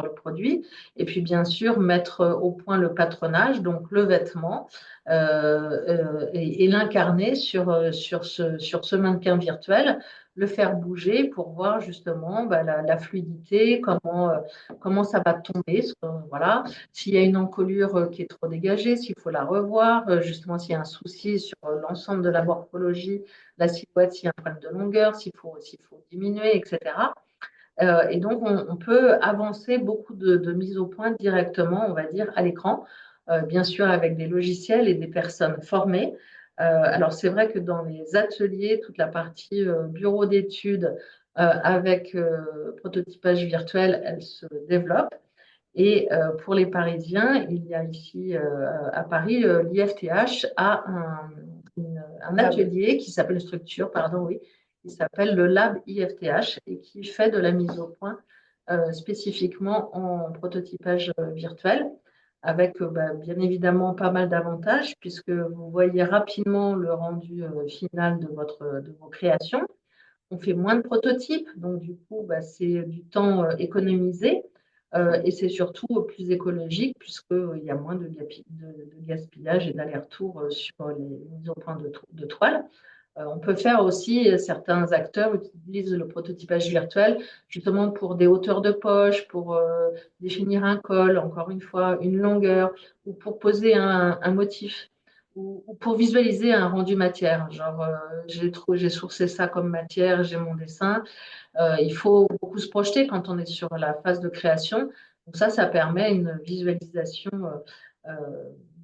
le produit. Et puis, bien sûr, mettre au point le patronage, donc le vêtement, et l'incarner sur ce mannequin virtuel, le faire bouger pour voir justement la fluidité, comment ça va tomber. Voilà. S'il y a une encolure qui est trop dégagée, s'il faut la revoir, justement s'il y a un souci sur l'ensemble de la morphologie, la silhouette, s'il y a un problème de longueur, s'il faut diminuer, etc. Et donc, on peut avancer beaucoup de mises au point directement, on va dire, à l'écran, bien sûr avec des logiciels et des personnes formées. Alors, c'est vrai que dans les ateliers, toute la partie bureau d'études avec prototypage virtuel, elle se développe. Et pour les Parisiens, il y a ici à Paris, l'IFTH a un atelier qui s'appelle une structure, pardon, oui, qui s'appelle le Lab IFTH et qui fait de la mise au point spécifiquement en prototypage virtuel, avec bien évidemment pas mal d'avantages, puisque vous voyez rapidement le rendu final de vos créations. On fait moins de prototypes, donc du coup, c'est du temps économisé et c'est surtout plus écologique puisqu'il y a moins de gaspillage et d'aller-retour sur les mises au point de toile. On peut faire aussi, certains acteurs utilisent le prototypage virtuel justement pour des hauteurs de poche, pour définir un col, encore une fois, une longueur, ou pour poser un motif, ou pour visualiser un rendu matière. Genre, j'ai sourcé ça comme matière, j'ai mon dessin. Il faut beaucoup se projeter quand on est sur la phase de création. Donc ça permet une visualisation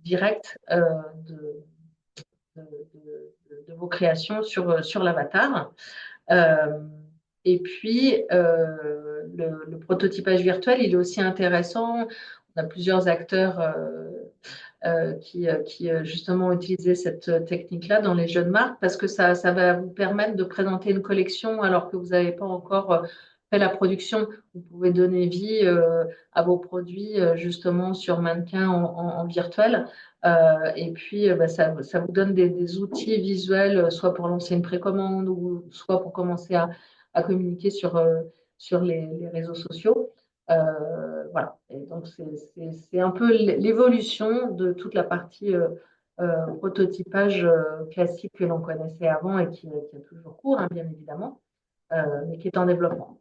directe de vos créations sur l'avatar. Et puis, le prototypage virtuel, il est aussi intéressant. On a plusieurs acteurs qui justement utilisaient cette technique-là dans les jeunes marques parce que ça va vous permettre de présenter une collection alors que vous n'avez pas encore fait la production. Vous pouvez donner vie à vos produits justement sur mannequin en virtuel. Et puis, ça vous donne des outils visuels, soit pour lancer une précommande ou soit pour commencer à communiquer sur les réseaux sociaux. Voilà. Et donc, c'est un peu l'évolution de toute la partie prototypage classique que l'on connaissait avant et qui a toujours cours, hein, bien évidemment, mais qui est en développement.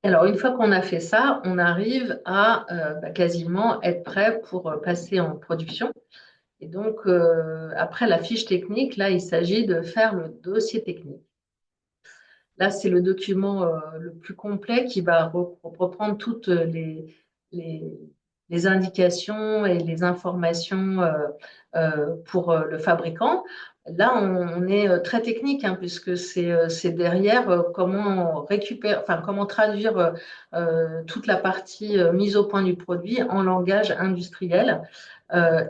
Alors, une fois qu'on a fait ça, on arrive à quasiment être prêt pour passer en production. Et donc, après la fiche technique, là, il s'agit de faire le dossier technique. Là, c'est le document le plus complet qui va reprendre toutes les indications et les informations pour le fabricant. Là, on est très technique, hein, puisque c'est derrière comment récupérer, enfin, comment traduire toute la partie mise au point du produit en langage industriel.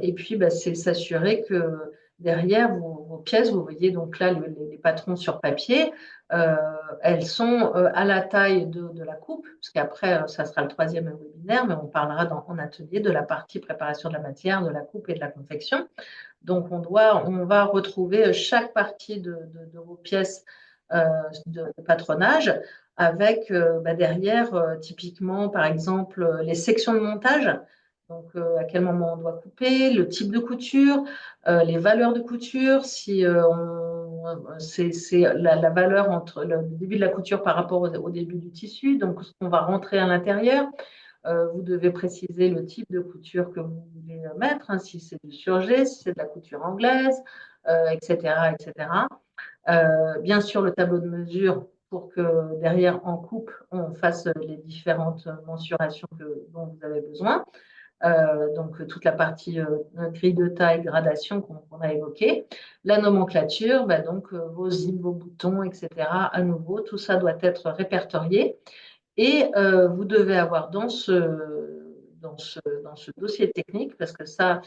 Et puis, c'est s'assurer que derrière vos pièces, vous voyez donc là les patrons sur papier, elles sont à la taille de la coupe, parce qu'après, ça sera le troisième webinaire, mais on parlera en atelier de la partie préparation de la matière, de la coupe et de la confection. Donc, on va retrouver chaque partie de vos pièces de patronage avec derrière, typiquement, par exemple, les sections de montage. Donc, à quel moment on doit couper, le type de couture, les valeurs de couture, si c'est la valeur entre le début de la couture par rapport au début du tissu, donc ce qu'on va rentrer à l'intérieur. Vous devez préciser le type de couture que vous voulez mettre, hein, si c'est du surjet, si c'est de la couture anglaise, etc., etc. Bien sûr, le tableau de mesure pour que derrière, en coupe, on fasse les différentes mensurations dont vous avez besoin. Donc, toute la partie grille de taille, gradation qu'on a évoquée. La nomenclature, donc vos zips, vos boutons, etc. À nouveau, tout ça doit être répertorié. Et vous devez avoir dans ce dossier technique, parce que ça,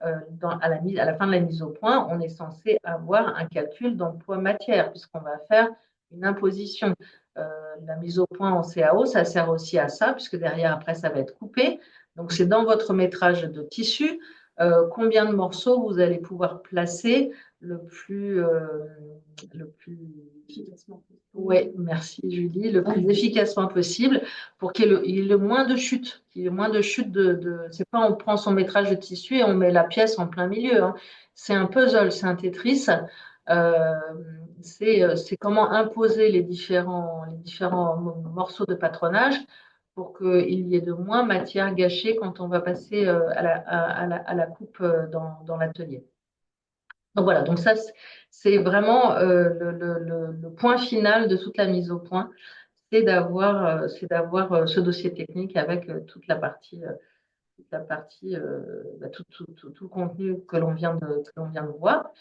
à la fin de la mise au point, on est censé avoir un calcul d'emploi matière, puisqu'on va faire une imposition. La mise au point en CAO, ça sert aussi à ça, puisque derrière, après, ça va être coupé. Donc, c'est dans votre métrage de tissu, combien de morceaux vous allez pouvoir placer le plus le plus efficacement possible. Oui, merci Julie, le plus efficacement possible pour qu'il y ait le moins de chute. Qu'il y ait le moins de chute c'est pas on prend son métrage de tissu et on met la pièce en plein milieu, hein. C'est un puzzle, c'est un Tetris. Euh, c'est comment imposer les différents morceaux de patronage pour qu'il y ait de moins matière gâchée quand on va passer à la coupe dans l'atelier. Donc voilà, donc ça, c'est vraiment le point final de toute la mise au point, c'est d'avoir ce dossier technique avec tout le contenu que l'on vient de voir.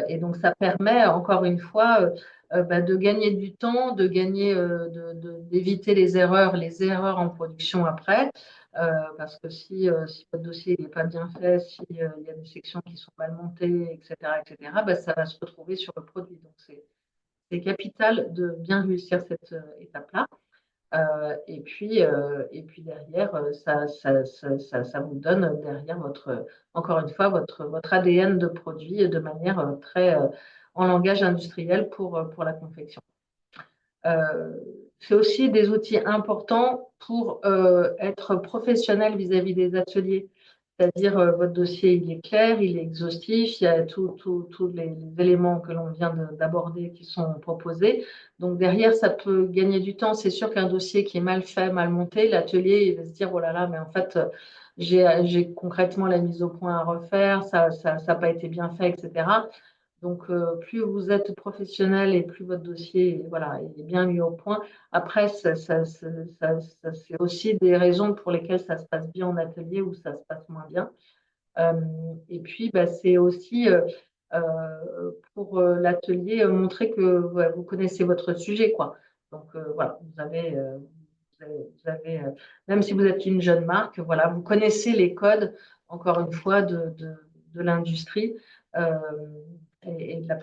Et donc, ça permet, encore une fois, de gagner du temps, d'éviter les erreurs en production après. Parce que si votre dossier n'est pas bien fait, s'il y a des sections qui sont mal montées, etc., ça va se retrouver sur le produit. Donc, c'est capital de bien réussir cette étape-là. Et puis derrière, ça vous donne derrière encore une fois, votre ADN de produit de manière très en langage industriel pour la confection. C'est aussi des outils importants pour être professionnel vis-à-vis des ateliers. C'est-à-dire, votre dossier, il est clair, il est exhaustif, il y a tous les éléments que l'on vient d'aborder qui sont proposés. Donc, derrière, ça peut gagner du temps. C'est sûr qu'un dossier qui est mal fait, mal monté, l'atelier, il va se dire, oh là là, mais en fait, j'ai concrètement la mise au point à refaire, ça n'a pas été bien fait, etc. Donc, plus vous êtes professionnel et plus votre dossier voilà, est bien mis au point. Après, c'est aussi des raisons pour lesquelles ça se passe bien en atelier ou ça se passe moins bien. Et puis, c'est aussi pour l'atelier montrer que ouais, vous connaissez votre sujet, quoi. Donc, voilà, même si vous êtes une jeune marque, voilà, vous connaissez les codes, encore une fois, de l'industrie. Euh, et de la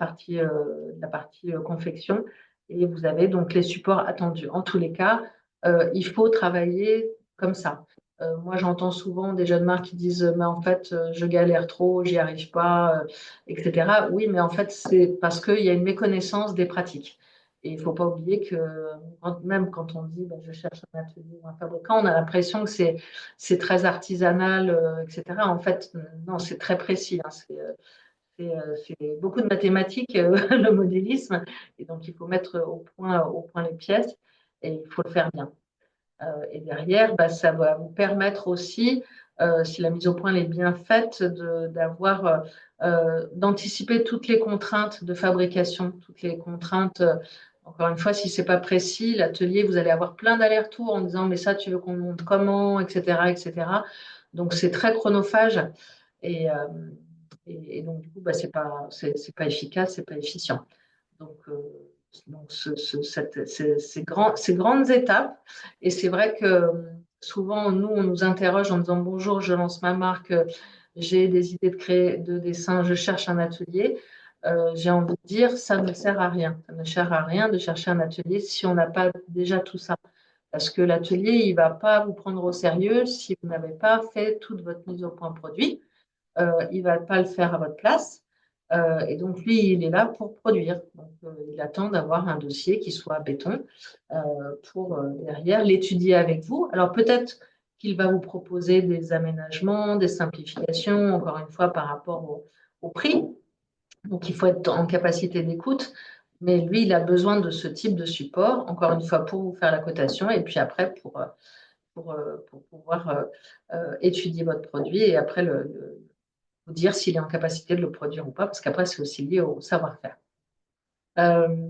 partie confection. Et vous avez donc les supports attendus. En tous les cas, il faut travailler comme ça. Moi, j'entends souvent des jeunes marques qui disent, mais en fait, je galère trop, j'y arrive pas, etc. Oui, mais en fait, c'est parce qu'il y a une méconnaissance des pratiques. Et il ne faut pas oublier que même quand on dit, je cherche un atelier ou un fabricant, on a l'impression que c'est très artisanal, etc. En fait, non, c'est très précis, hein. C'est beaucoup de mathématiques, le modélisme, et donc il faut mettre au point les pièces, et il faut le faire bien. Et derrière, ça va vous permettre aussi, si la mise au point est bien faite, d'anticiper toutes les contraintes de fabrication, toutes les contraintes. Encore une fois, si c'est pas précis, l'atelier, vous allez avoir plein d'allers-retours en disant, mais ça, tu veux qu'on monte comment, etc., etc. Donc, c'est très chronophage. Et, donc, du coup, c'est pas efficace, c'est pas efficient. Donc, ces grandes étapes, et c'est vrai que souvent, nous, on nous interroge en disant, bonjour, je lance ma marque, j'ai des idées de dessin, je cherche un atelier. J'ai envie de dire, ça ne sert à rien. Ça ne sert à rien de chercher un atelier si on n'a pas déjà tout ça. Parce que l'atelier, il ne va pas vous prendre au sérieux si vous n'avez pas fait toute votre mise au point produit. Il ne va pas le faire à votre place. Et donc, lui, il est là pour produire. Donc, il attend d'avoir un dossier qui soit béton pour derrière l'étudier avec vous. Alors, peut-être qu'il va vous proposer des aménagements, des simplifications, encore une fois, par rapport au prix. Donc, il faut être en capacité d'écoute. Mais lui, il a besoin de ce type de support, encore une fois, pour vous faire la cotation et puis après, pour pouvoir étudier votre produit et après vous dire s'il est en capacité de le produire ou pas, parce qu'après, c'est aussi lié au savoir-faire.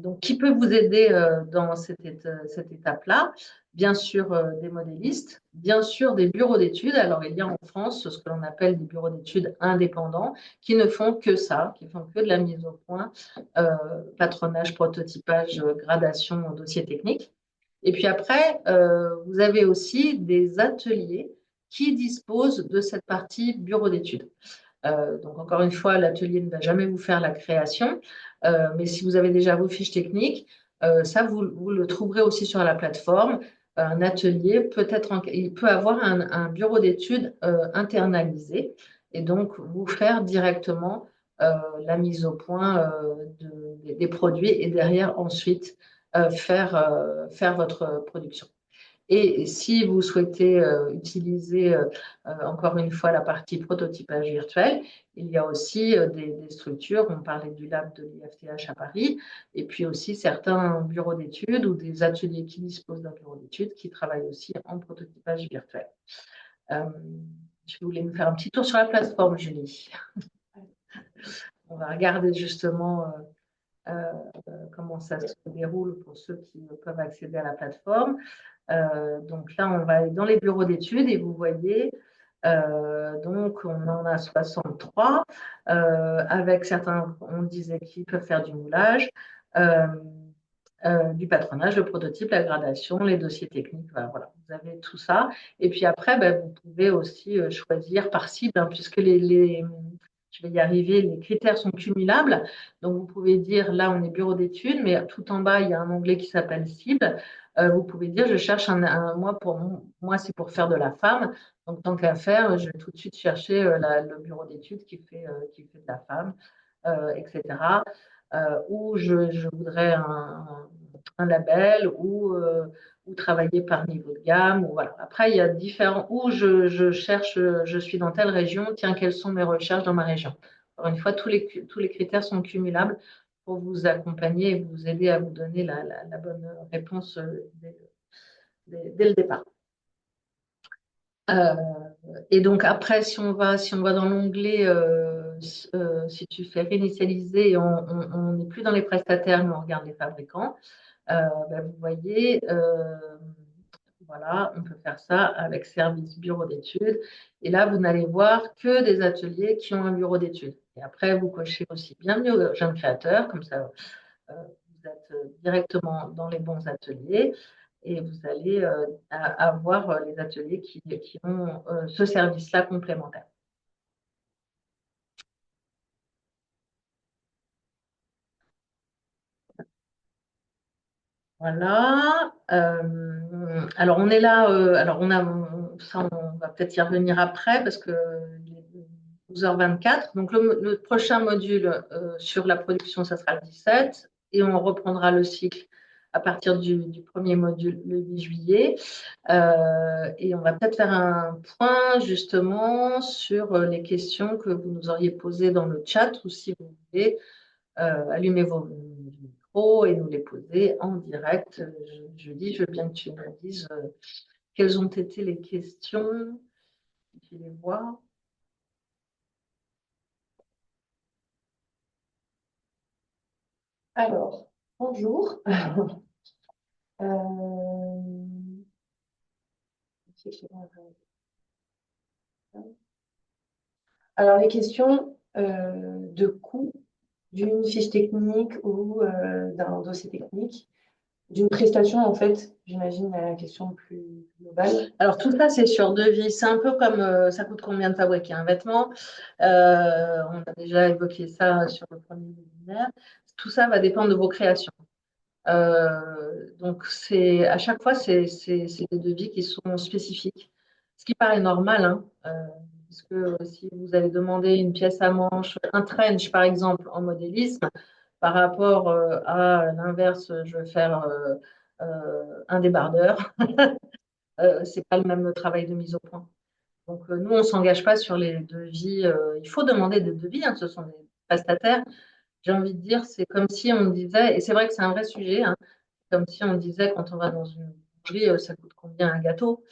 Donc, qui peut vous aider dans cette étape-là? Bien sûr, des modélistes, bien sûr, des bureaux d'études. Alors, il y a en France ce que l'on appelle des bureaux d'études indépendants qui ne font que ça, qui font que de la mise au point, patronage, prototypage, gradation, dossier technique. Et puis après, vous avez aussi des ateliers qui disposent de cette partie bureau d'études. Donc, encore une fois, l'atelier ne va jamais vous faire la création, mais si vous avez déjà vos fiches techniques, ça, vous le trouverez aussi sur la plateforme. Un atelier il peut avoir un bureau d'études internalisé et donc vous faire directement la mise au point des produits et derrière ensuite faire votre production. Et si vous souhaitez utiliser encore une fois la partie prototypage virtuel, il y a aussi des structures, on parlait du lab de l'IFTH à Paris, et puis aussi certains bureaux d'études ou des ateliers qui disposent d'un bureau d'études qui travaillent aussi en prototypage virtuel. Je voulais nous faire un petit tour sur la plateforme, Julie. On va regarder justement comment ça se déroule pour ceux qui peuvent accéder à la plateforme. Donc là, on va aller dans les bureaux d'études et vous voyez, donc on en a 63 avec certains, on disait, qui peuvent faire du moulage, du patronage, le prototype, la gradation, les dossiers techniques. Voilà, vous avez tout ça. Et puis après, vous pouvez aussi choisir par cible, hein, puisque je vais y arriver, les critères sont cumulables. Donc, vous pouvez dire, là, on est bureau d'études, mais tout en bas, il y a un onglet qui s'appelle cible. Vous pouvez dire, je cherche moi, c'est pour faire de la femme. Donc, tant qu'à faire, je vais tout de suite chercher le bureau d'études qui fait de la femme, etc. Ou je voudrais un label ou travailler par niveau de gamme. Ou voilà. Après, il y a différents. Ou je cherche, je suis dans telle région, tiens, quelles sont mes recherches dans ma région. Encore une fois, tous les critères sont cumulables pour vous accompagner et vous aider à vous donner la bonne réponse dès le départ. Et donc après, si on va dans l'onglet, si tu fais réinitialiser, on n'est plus dans les prestataires, mais on regarde les fabricants. Vous voyez, voilà, on peut faire ça avec service bureau d'études. Et là, vous n'allez voir que des ateliers qui ont un bureau d'études. Et après, vous cochez aussi bienvenue aux jeunes créateurs, comme ça, vous êtes directement dans les bons ateliers et vous allez avoir les ateliers qui ont ce service-là complémentaire. Voilà. Alors, on est là. Alors, ça, on va peut-être y revenir après parce que il est 12h24. Donc, le prochain module sur la production, ça sera le 17. Et on reprendra le cycle à partir du premier module le 8 juillet. Et on va peut-être faire un point justement sur les questions que vous nous auriez posées dans le chat ou si vous voulez allumer vos micros et nous les poser en direct. Je veux bien que tu me dises quelles ont été les questions, si tu les vois. Alors, bonjour. Alors, les questions de coût d'une fiche technique ou d'un dossier technique, d'une prestation, en fait, j'imagine la question plus globale. Alors, tout ça, c'est sur devis. C'est un peu comme ça coûte combien de fabriquer un vêtement. On a déjà évoqué ça sur le premier webinaire. Tout ça va dépendre de vos créations. Donc, à chaque fois, c'est des devis qui sont spécifiques. Ce qui paraît normal, hein, puisque si vous avez demandé une pièce à manche, un trench par exemple en modélisme, par rapport à l'inverse, je veux faire un débardeur, c'est pas le même travail de mise au point. Donc, nous, on ne s'engage pas sur les devis. Il faut demander des devis, hein, ce sont des prestataires. J'ai envie de dire, c'est comme si on disait, et c'est vrai que c'est un vrai sujet, hein, comme si on disait quand on va dans une boulangerie, ça coûte combien un gâteau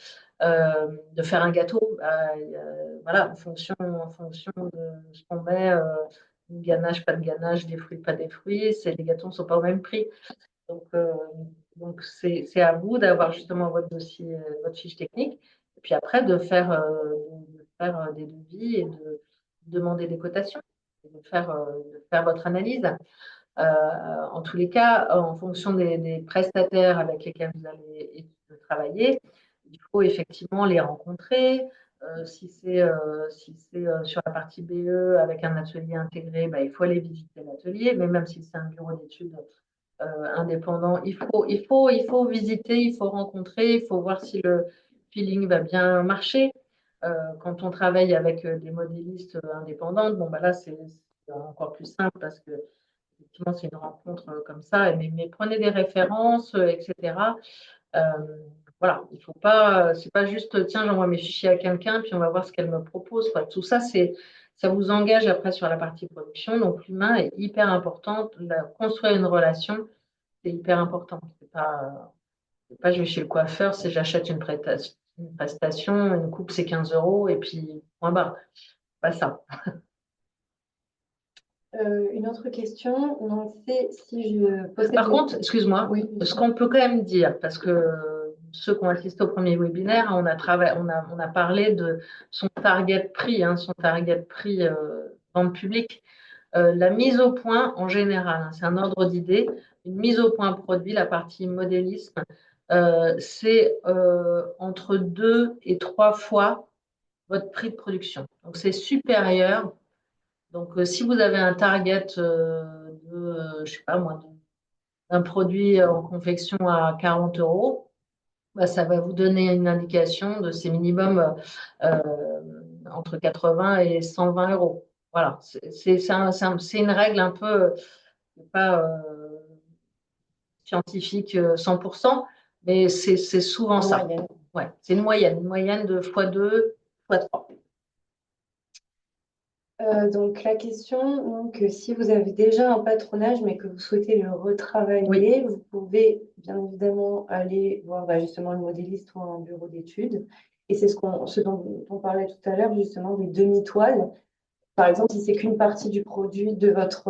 de faire un gâteau, voilà, en fonction de ce qu'on met, ganache, pas de ganache, des fruits, pas des fruits, les gâteaux ne sont pas au même prix. Donc c'est à vous d'avoir justement votre dossier, votre fiche technique, et puis après de faire des devis et de demander des cotations, et de faire votre analyse. En tous les cas, en fonction des prestataires avec lesquels vous allez travailler, il faut effectivement les rencontrer. Si c'est sur la partie BE avec un atelier intégré, il faut aller visiter l'atelier, mais même si c'est un bureau d'études indépendant, il faut visiter, il faut rencontrer, il faut voir si le feeling va bien marcher. Quand on travaille avec des modélistes indépendantes, bon, là, encore plus simple parce que effectivement, c'est une rencontre comme ça. Mais prenez des références, etc. Euh, voilà, il faut pas, c'est pas juste, tiens, j'envoie mes fichiers à quelqu'un, puis on va voir ce qu'elle me propose, quoi. Tout ça, ça vous engage après sur la partie production. Donc, l'humain est hyper important. Construire une relation, c'est hyper important. C'est pas je vais chez le coiffeur, c'est j'achète une prestation, une coupe, c'est 15 euros, et puis, point barre. Pas ça. Une autre question, donc, c'est si je possède... Par contre, excuse-moi, Oui, ce qu'on peut quand même dire, parce que ceux qui ont assisté au premier webinaire, on a parlé de son target prix, son target prix vente public. La mise au point, en général, c'est un ordre d'idée, une mise au point produit, la partie modélisme, c'est entre 2 et 3 fois votre prix de production. Donc, c'est supérieur. Donc, si vous avez un target je sais pas moi, un produit en confection à 40 euros, bah, ça va vous donner une indication de ces minimums entre 80 et 120 euros. Voilà, c'est une règle un peu, pas scientifique 100%, mais c'est souvent ça. moyenne. Ouais, c'est une moyenne de x2, x3. Donc la question, donc, si vous avez déjà un patronage mais que vous souhaitez le retravailler, Oui. vous pouvez bien évidemment aller voir justement le modéliste ou un bureau d'études. Et c'est ce dont on parlait tout à l'heure, justement, des demi-toiles. Par exemple, si c'est qu'une partie du produit de votre,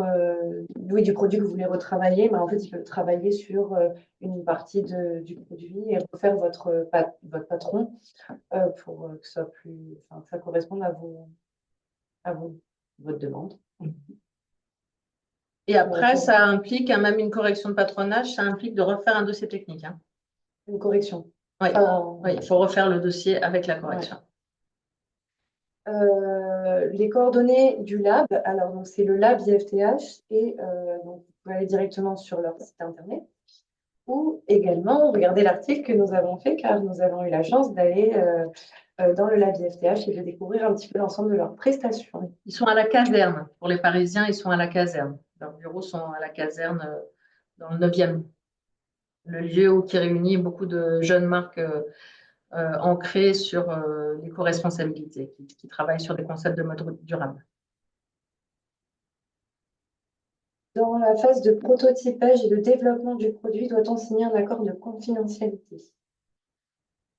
oui, du produit que vous voulez retravailler, mais en fait, il peut travailler sur une partie du produit et refaire votre patron pour que ce soit plus, enfin, que ça corresponde à votre demande. Et après, ça implique, même une correction de patronage, ça implique de refaire un dossier technique. Une correction. Oui. Enfin, Oui, il faut refaire le dossier avec la correction. Les coordonnées du lab, alors donc c'est le lab IFTH et donc vous pouvez aller directement sur leur site internet ou également regarder l'article que nous avons fait car nous avons eu la chance d'aller dans le lab IFTH et de découvrir un petit peu l'ensemble de leurs prestations. Ils sont à la caserne. Pour les Parisiens, ils sont à la caserne. Leurs bureaux sont à la caserne dans le 9e. Le lieu qui réunit beaucoup de jeunes marques ancrées sur l'éco-responsabilité, qui travaillent sur des concepts de mode durable. Dans la phase de prototypage et de développement du produit, doit-on signer un accord de confidentialité?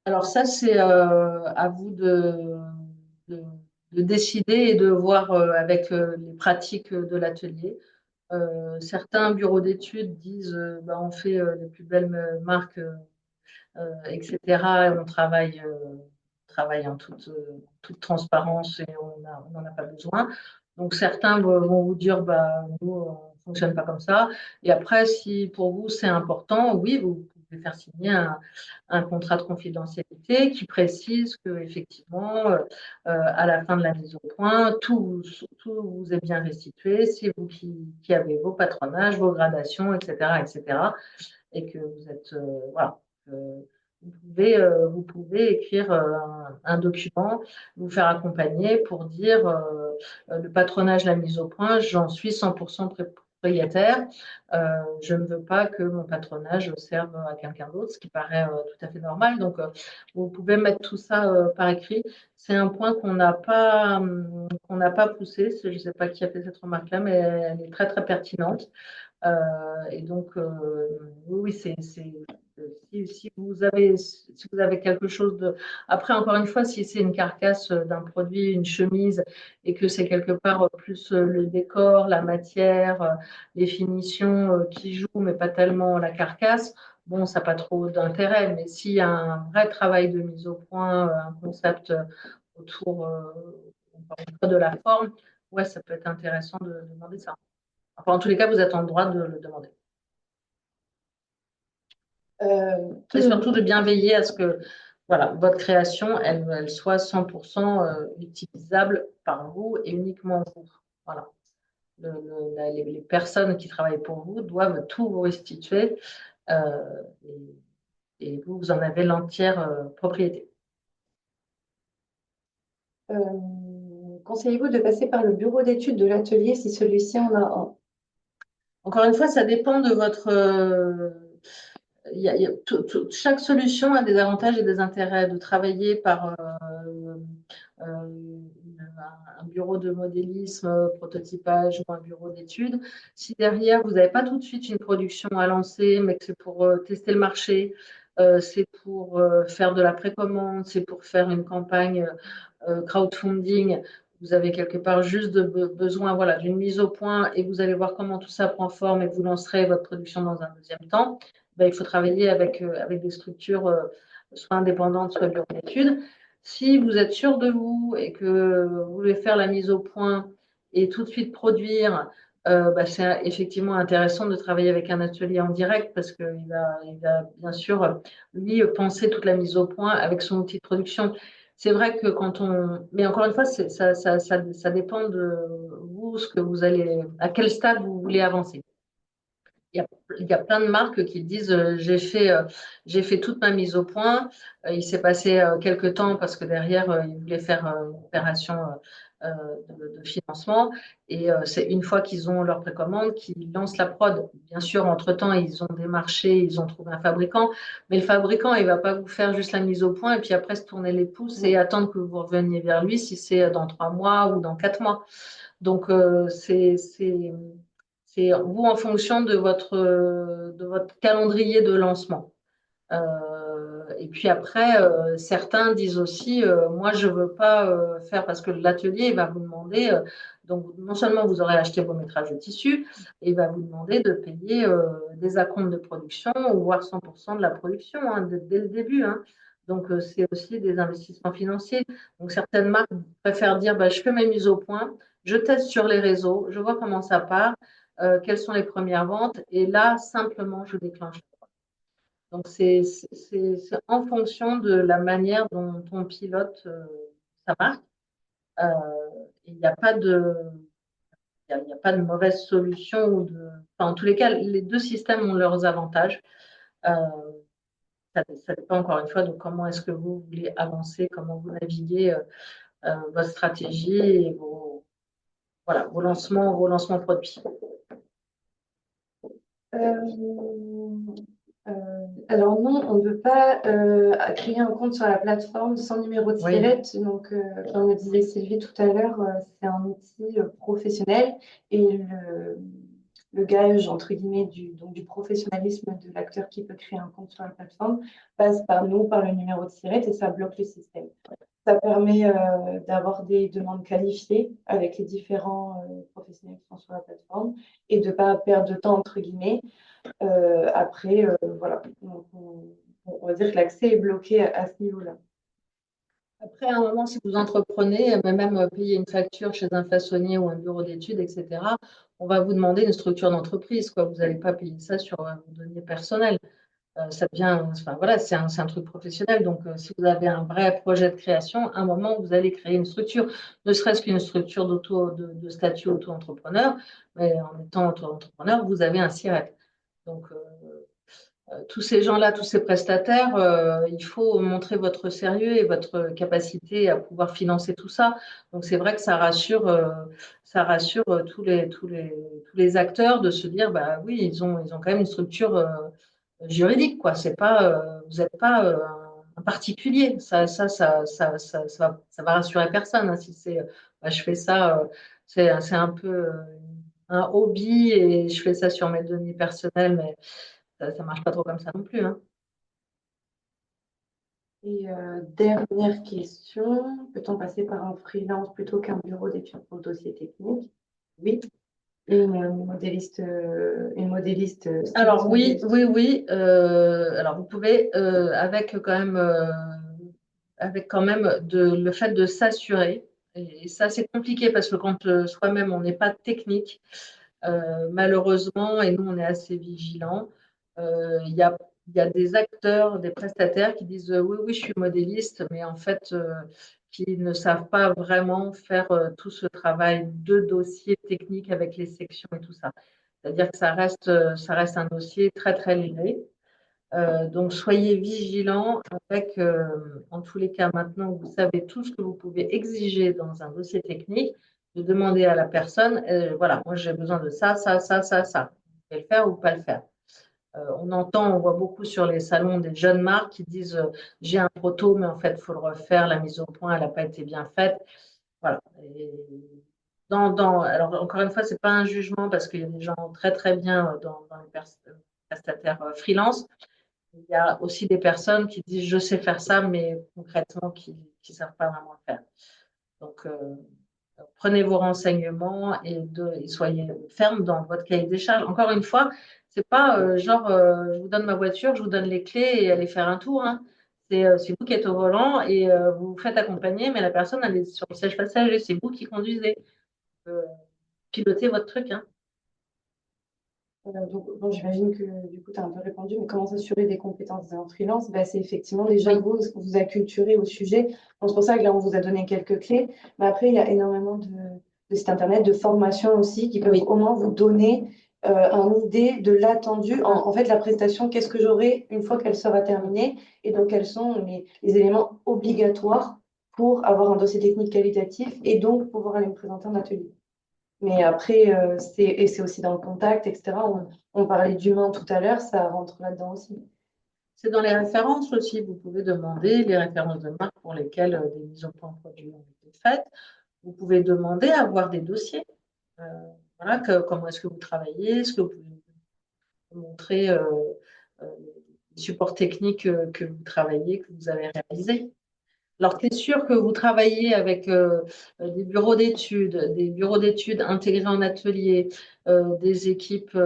Alors ça, c'est à vous de, de décider et de voir avec les pratiques de l'atelier. Certains bureaux d'études disent bah, on fait les plus belles marques, etc. Et travaille en toute transparence et on n'en a pas besoin. Donc certains vont vous dire bah, nous, on ne fonctionne pas comme ça. Et après, si pour vous c'est important, oui, vous pouvez faire signer un contrat de confidentialité qui précise que effectivement, à la fin de la mise au point, tout vous est bien restitué. C'est vous qui avez vos patronages, vos gradations, etc., etc. Et que vous êtes voilà. Vous pouvez écrire un document, vous faire accompagner pour dire le patronage, la mise au point, j'en suis 100% propriétaire. Je ne veux pas que mon patronage serve à quelqu'un d'autre, ce qui paraît tout à fait normal. Donc, vous pouvez mettre tout ça par écrit. C'est un point qu'on n'a pas poussé. Je ne sais pas qui a fait cette remarque-là, mais elle est très, très pertinente. Et donc, oui, si vous avez quelque chose de. Après, encore une fois, si c'est une carcasse d'un produit, une chemise, et que c'est quelque part plus le décor, la matière, les finitions qui jouent, mais pas tellement la carcasse, bon, ça n'a pas trop d'intérêt. Mais s'il y a un vrai travail de mise au point, un concept autour de la forme, ouais, ça peut être intéressant de demander ça. Enfin, en tous les cas, vous êtes en droit de le demander. Et surtout de bien veiller à ce que voilà, votre création, elle soit 100% utilisable par vous et uniquement vous. Voilà. Les personnes qui travaillent pour vous doivent tout vous restituer et vous en avez l'entière propriété. conseillez-vous de passer par le bureau d'études de l'atelier si celui-ci en a un? Encore une fois, ça dépend de votre. Chaque solution a des avantages et des intérêts. De travailler par un bureau de modélisme, prototypage ou un bureau d'études. Si derrière, vous n'avez pas tout de suite une production à lancer, mais que c'est pour tester le marché, c'est pour faire de la précommande, c'est pour faire une campagne crowdfunding, vous avez quelque part juste besoin voilà, d'une mise au point et vous allez voir comment tout ça prend forme et vous lancerez votre production dans un deuxième temps, ben, il faut travailler avec des structures soit indépendantes, soit bureaux d'études. Si vous êtes sûr de vous et que vous voulez faire la mise au point et tout de suite produire, bah, c'est effectivement intéressant de travailler avec un atelier en direct parce qu'il va bien sûr, lui, penser toute la mise au point avec son outil de production. C'est vrai que quand on. Mais encore une fois, ça dépend de vous, ce que vous allez, à quel stade vous voulez avancer. Il y a plein de marques qui disent j'ai fait toute ma mise au point. Il s'est passé quelques temps parce que derrière, ils voulaient faire une opération de financement. Et c'est une fois qu'ils ont leur précommande qu'ils lancent la prod. Bien sûr, entre-temps, ils ont démarché, ils ont trouvé un fabricant. Mais le fabricant, il ne va pas vous faire juste la mise au point et puis après se tourner les pouces et attendre que vous reveniez vers lui si c'est dans 3 mois ou dans 4 mois. Donc, c'est vous en fonction de votre calendrier de lancement. Et puis après, certains disent aussi, moi, je ne veux pas faire parce que l'atelier va vous demander, donc non seulement vous aurez acheté vos métrages de tissu, et il va vous demander de payer des acomptes de production, ou voire 100% de la production hein, dès le début. Hein. Donc, c'est aussi des investissements financiers. Donc, certaines marques préfèrent dire, bah, je fais mes mises au point, je teste sur les réseaux, je vois comment ça part, quelles sont les premières ventes, et là, simplement, je déclenche. Donc, c'est en fonction de la manière dont on pilote sa marque. Euh, il n'y a pas de, il y a pas de mauvaise solution. Enfin, en tous les cas, les deux systèmes ont leurs avantages. Euh, ça dépend encore une fois de comment est-ce que vous voulez avancer, comment vous naviguez votre stratégie et voilà, vos lancements produits. Alors non, on ne peut pas créer un compte sur la plateforme sans numéro de tirette. Oui. Donc, comme le disait Sylvie tout à l'heure, c'est un outil professionnel et le gage, entre guillemets, du professionnalisme de l'acteur qui peut créer un compte sur la plateforme passe par nous, par le numéro de tirette et ça bloque le système. Ça permet d'avoir des demandes qualifiées avec les différents professionnels qui sont sur la plateforme et de ne pas perdre de temps, entre guillemets. Après, voilà, donc, on va dire que l'accès est bloqué à ce niveau-là. Après, à un moment, si vous entreprenez, même payer une facture chez un façonnier ou un bureau d'études, etc., on va vous demander une structure d'entreprise. Quoi. Vous n'allez pas payer ça sur vos données personnelles. Ça devient, enfin, voilà, c'est un truc professionnel. Donc, si vous avez un vrai projet de création, à un moment, vous allez créer une structure, ne serait-ce qu'une structure de statut auto-entrepreneur. Mais en étant auto-entrepreneur, vous avez un SIRET. Donc, tous ces gens-là, tous ces prestataires, il faut montrer votre sérieux et votre capacité à pouvoir financer tout ça. Donc, c'est vrai que ça rassure tous les acteurs de se dire, bah oui, ils ont quand même une structure juridique, quoi. C'est pas, vous n'êtes pas un particulier. Ça va rassurer personne. Hein, si c'est, bah, je fais ça, c'est un peu un hobby et je fais ça sur mes données personnelles, mais ça ne marche pas trop comme ça non plus. Hein. Et dernière question, peut-on passer par un freelance plutôt qu'un bureau d'études pour le dossier technique? Oui. Une modéliste. Alors oui. Alors vous pouvez avec quand même le fait de s'assurer. Et ça c'est compliqué parce que quand soi-même on n'est pas technique, malheureusement, et nous on est assez vigilants, il y a des acteurs, des prestataires qui disent oui, oui, je suis modéliste, mais en fait, qui ne savent pas vraiment faire tout ce travail de dossier technique avec les sections et tout ça. C'est-à-dire que ça reste un dossier très, très léger. Donc, soyez vigilants avec, en tous les cas, maintenant, vous savez tout ce que vous pouvez exiger dans un dossier technique, de demander à la personne, voilà, moi j'ai besoin de ça, ça, ça, ça, ça. Vous pouvez le faire ou pas le faire. On voit beaucoup sur les salons des jeunes marques qui disent j'ai un proto, mais en fait, il faut le refaire, la mise au point, elle n'a pas été bien faite. Voilà. Et alors, encore une fois, ce n'est pas un jugement parce qu'il y a des gens très, très bien dans les prestataires freelance. Il y a aussi des personnes qui disent je sais faire ça, mais concrètement qui ne savent pas vraiment le faire. Donc, prenez vos renseignements et soyez ferme dans votre cahier des charges. Encore une fois, c'est pas genre je vous donne ma voiture, je vous donne les clés et allez faire un tour. Hein. C'est vous qui êtes au volant et vous vous faites accompagner, mais la personne elle est sur le siège passager, c'est vous qui conduisez. Pilotez votre truc. Hein. Donc, bon, j'imagine que du coup, tu as un peu répondu, mais comment s'assurer des compétences d'un freelance? Bah, c'est effectivement déjà Oui. vous acculturer au sujet. Donc, c'est pour ça que là, on vous a donné quelques clés. Mais après, il y a énormément de sites internet, de formations aussi, qui peuvent Oui. au moins vous donner une idée de l'attendu. En fait, la prestation, qu'est-ce que j'aurai une fois qu'elle sera terminée? Et donc, quels sont les éléments obligatoires pour avoir un dossier technique qualitatif et donc pouvoir aller me présenter en atelier. Mais après, c'est aussi dans le contact, etc. On parlait d'humain tout à l'heure, ça rentre là-dedans aussi. C'est dans les références aussi. Vous pouvez demander les références de marque pour lesquelles des mises au point de produits ont été faites. Vous pouvez demander à avoir des dossiers. Voilà, comment est-ce que vous travaillez? Est-ce que vous pouvez montrer euh, les supports techniques que vous travaillez, que vous avez réalisés? Alors, c'est sûr que vous travaillez avec des bureaux d'études intégrés en atelier, des équipes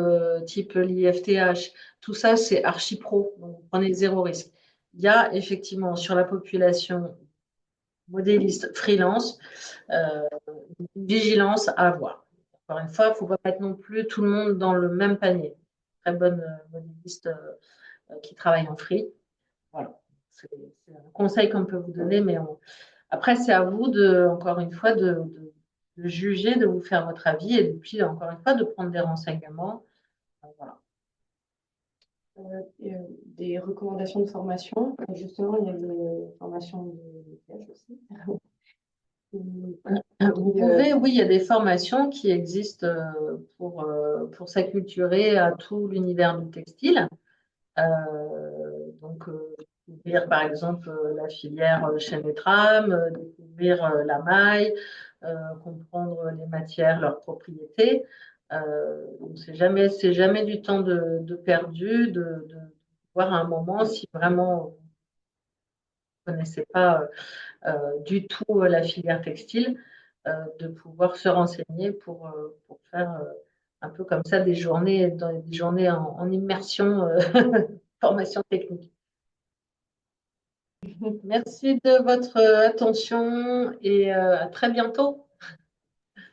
type l'IFTH. Tout ça, c'est archi pro. Donc, vous prenez zéro risque. Il y a effectivement sur la population modéliste freelance une vigilance à avoir. Encore une fois, il ne faut pas mettre non plus tout le monde dans le même panier. Très bonne modéliste qui travaille en free. Voilà. C'est un conseil qu'on peut vous donner, mais après, c'est à vous, encore une fois, de juger, de vous faire votre avis et puis, encore une fois, de prendre des renseignements. Voilà. Des recommandations de formation. Justement, il y a des formations de piège aussi. Vous pouvez, oui, il y a des formations qui existent pour s'acculturer à tout l'univers du textile. Donc, découvrir par exemple la filière chaîne et trame, découvrir la maille, comprendre les matières, leurs propriétés. Donc, c'est jamais du temps de perdu de voir à un moment si vraiment vous ne connaissez pas du tout la filière textile, de pouvoir se renseigner pour faire un peu comme ça des journées, des journées en immersion, formation technique. Merci de votre attention et à très bientôt.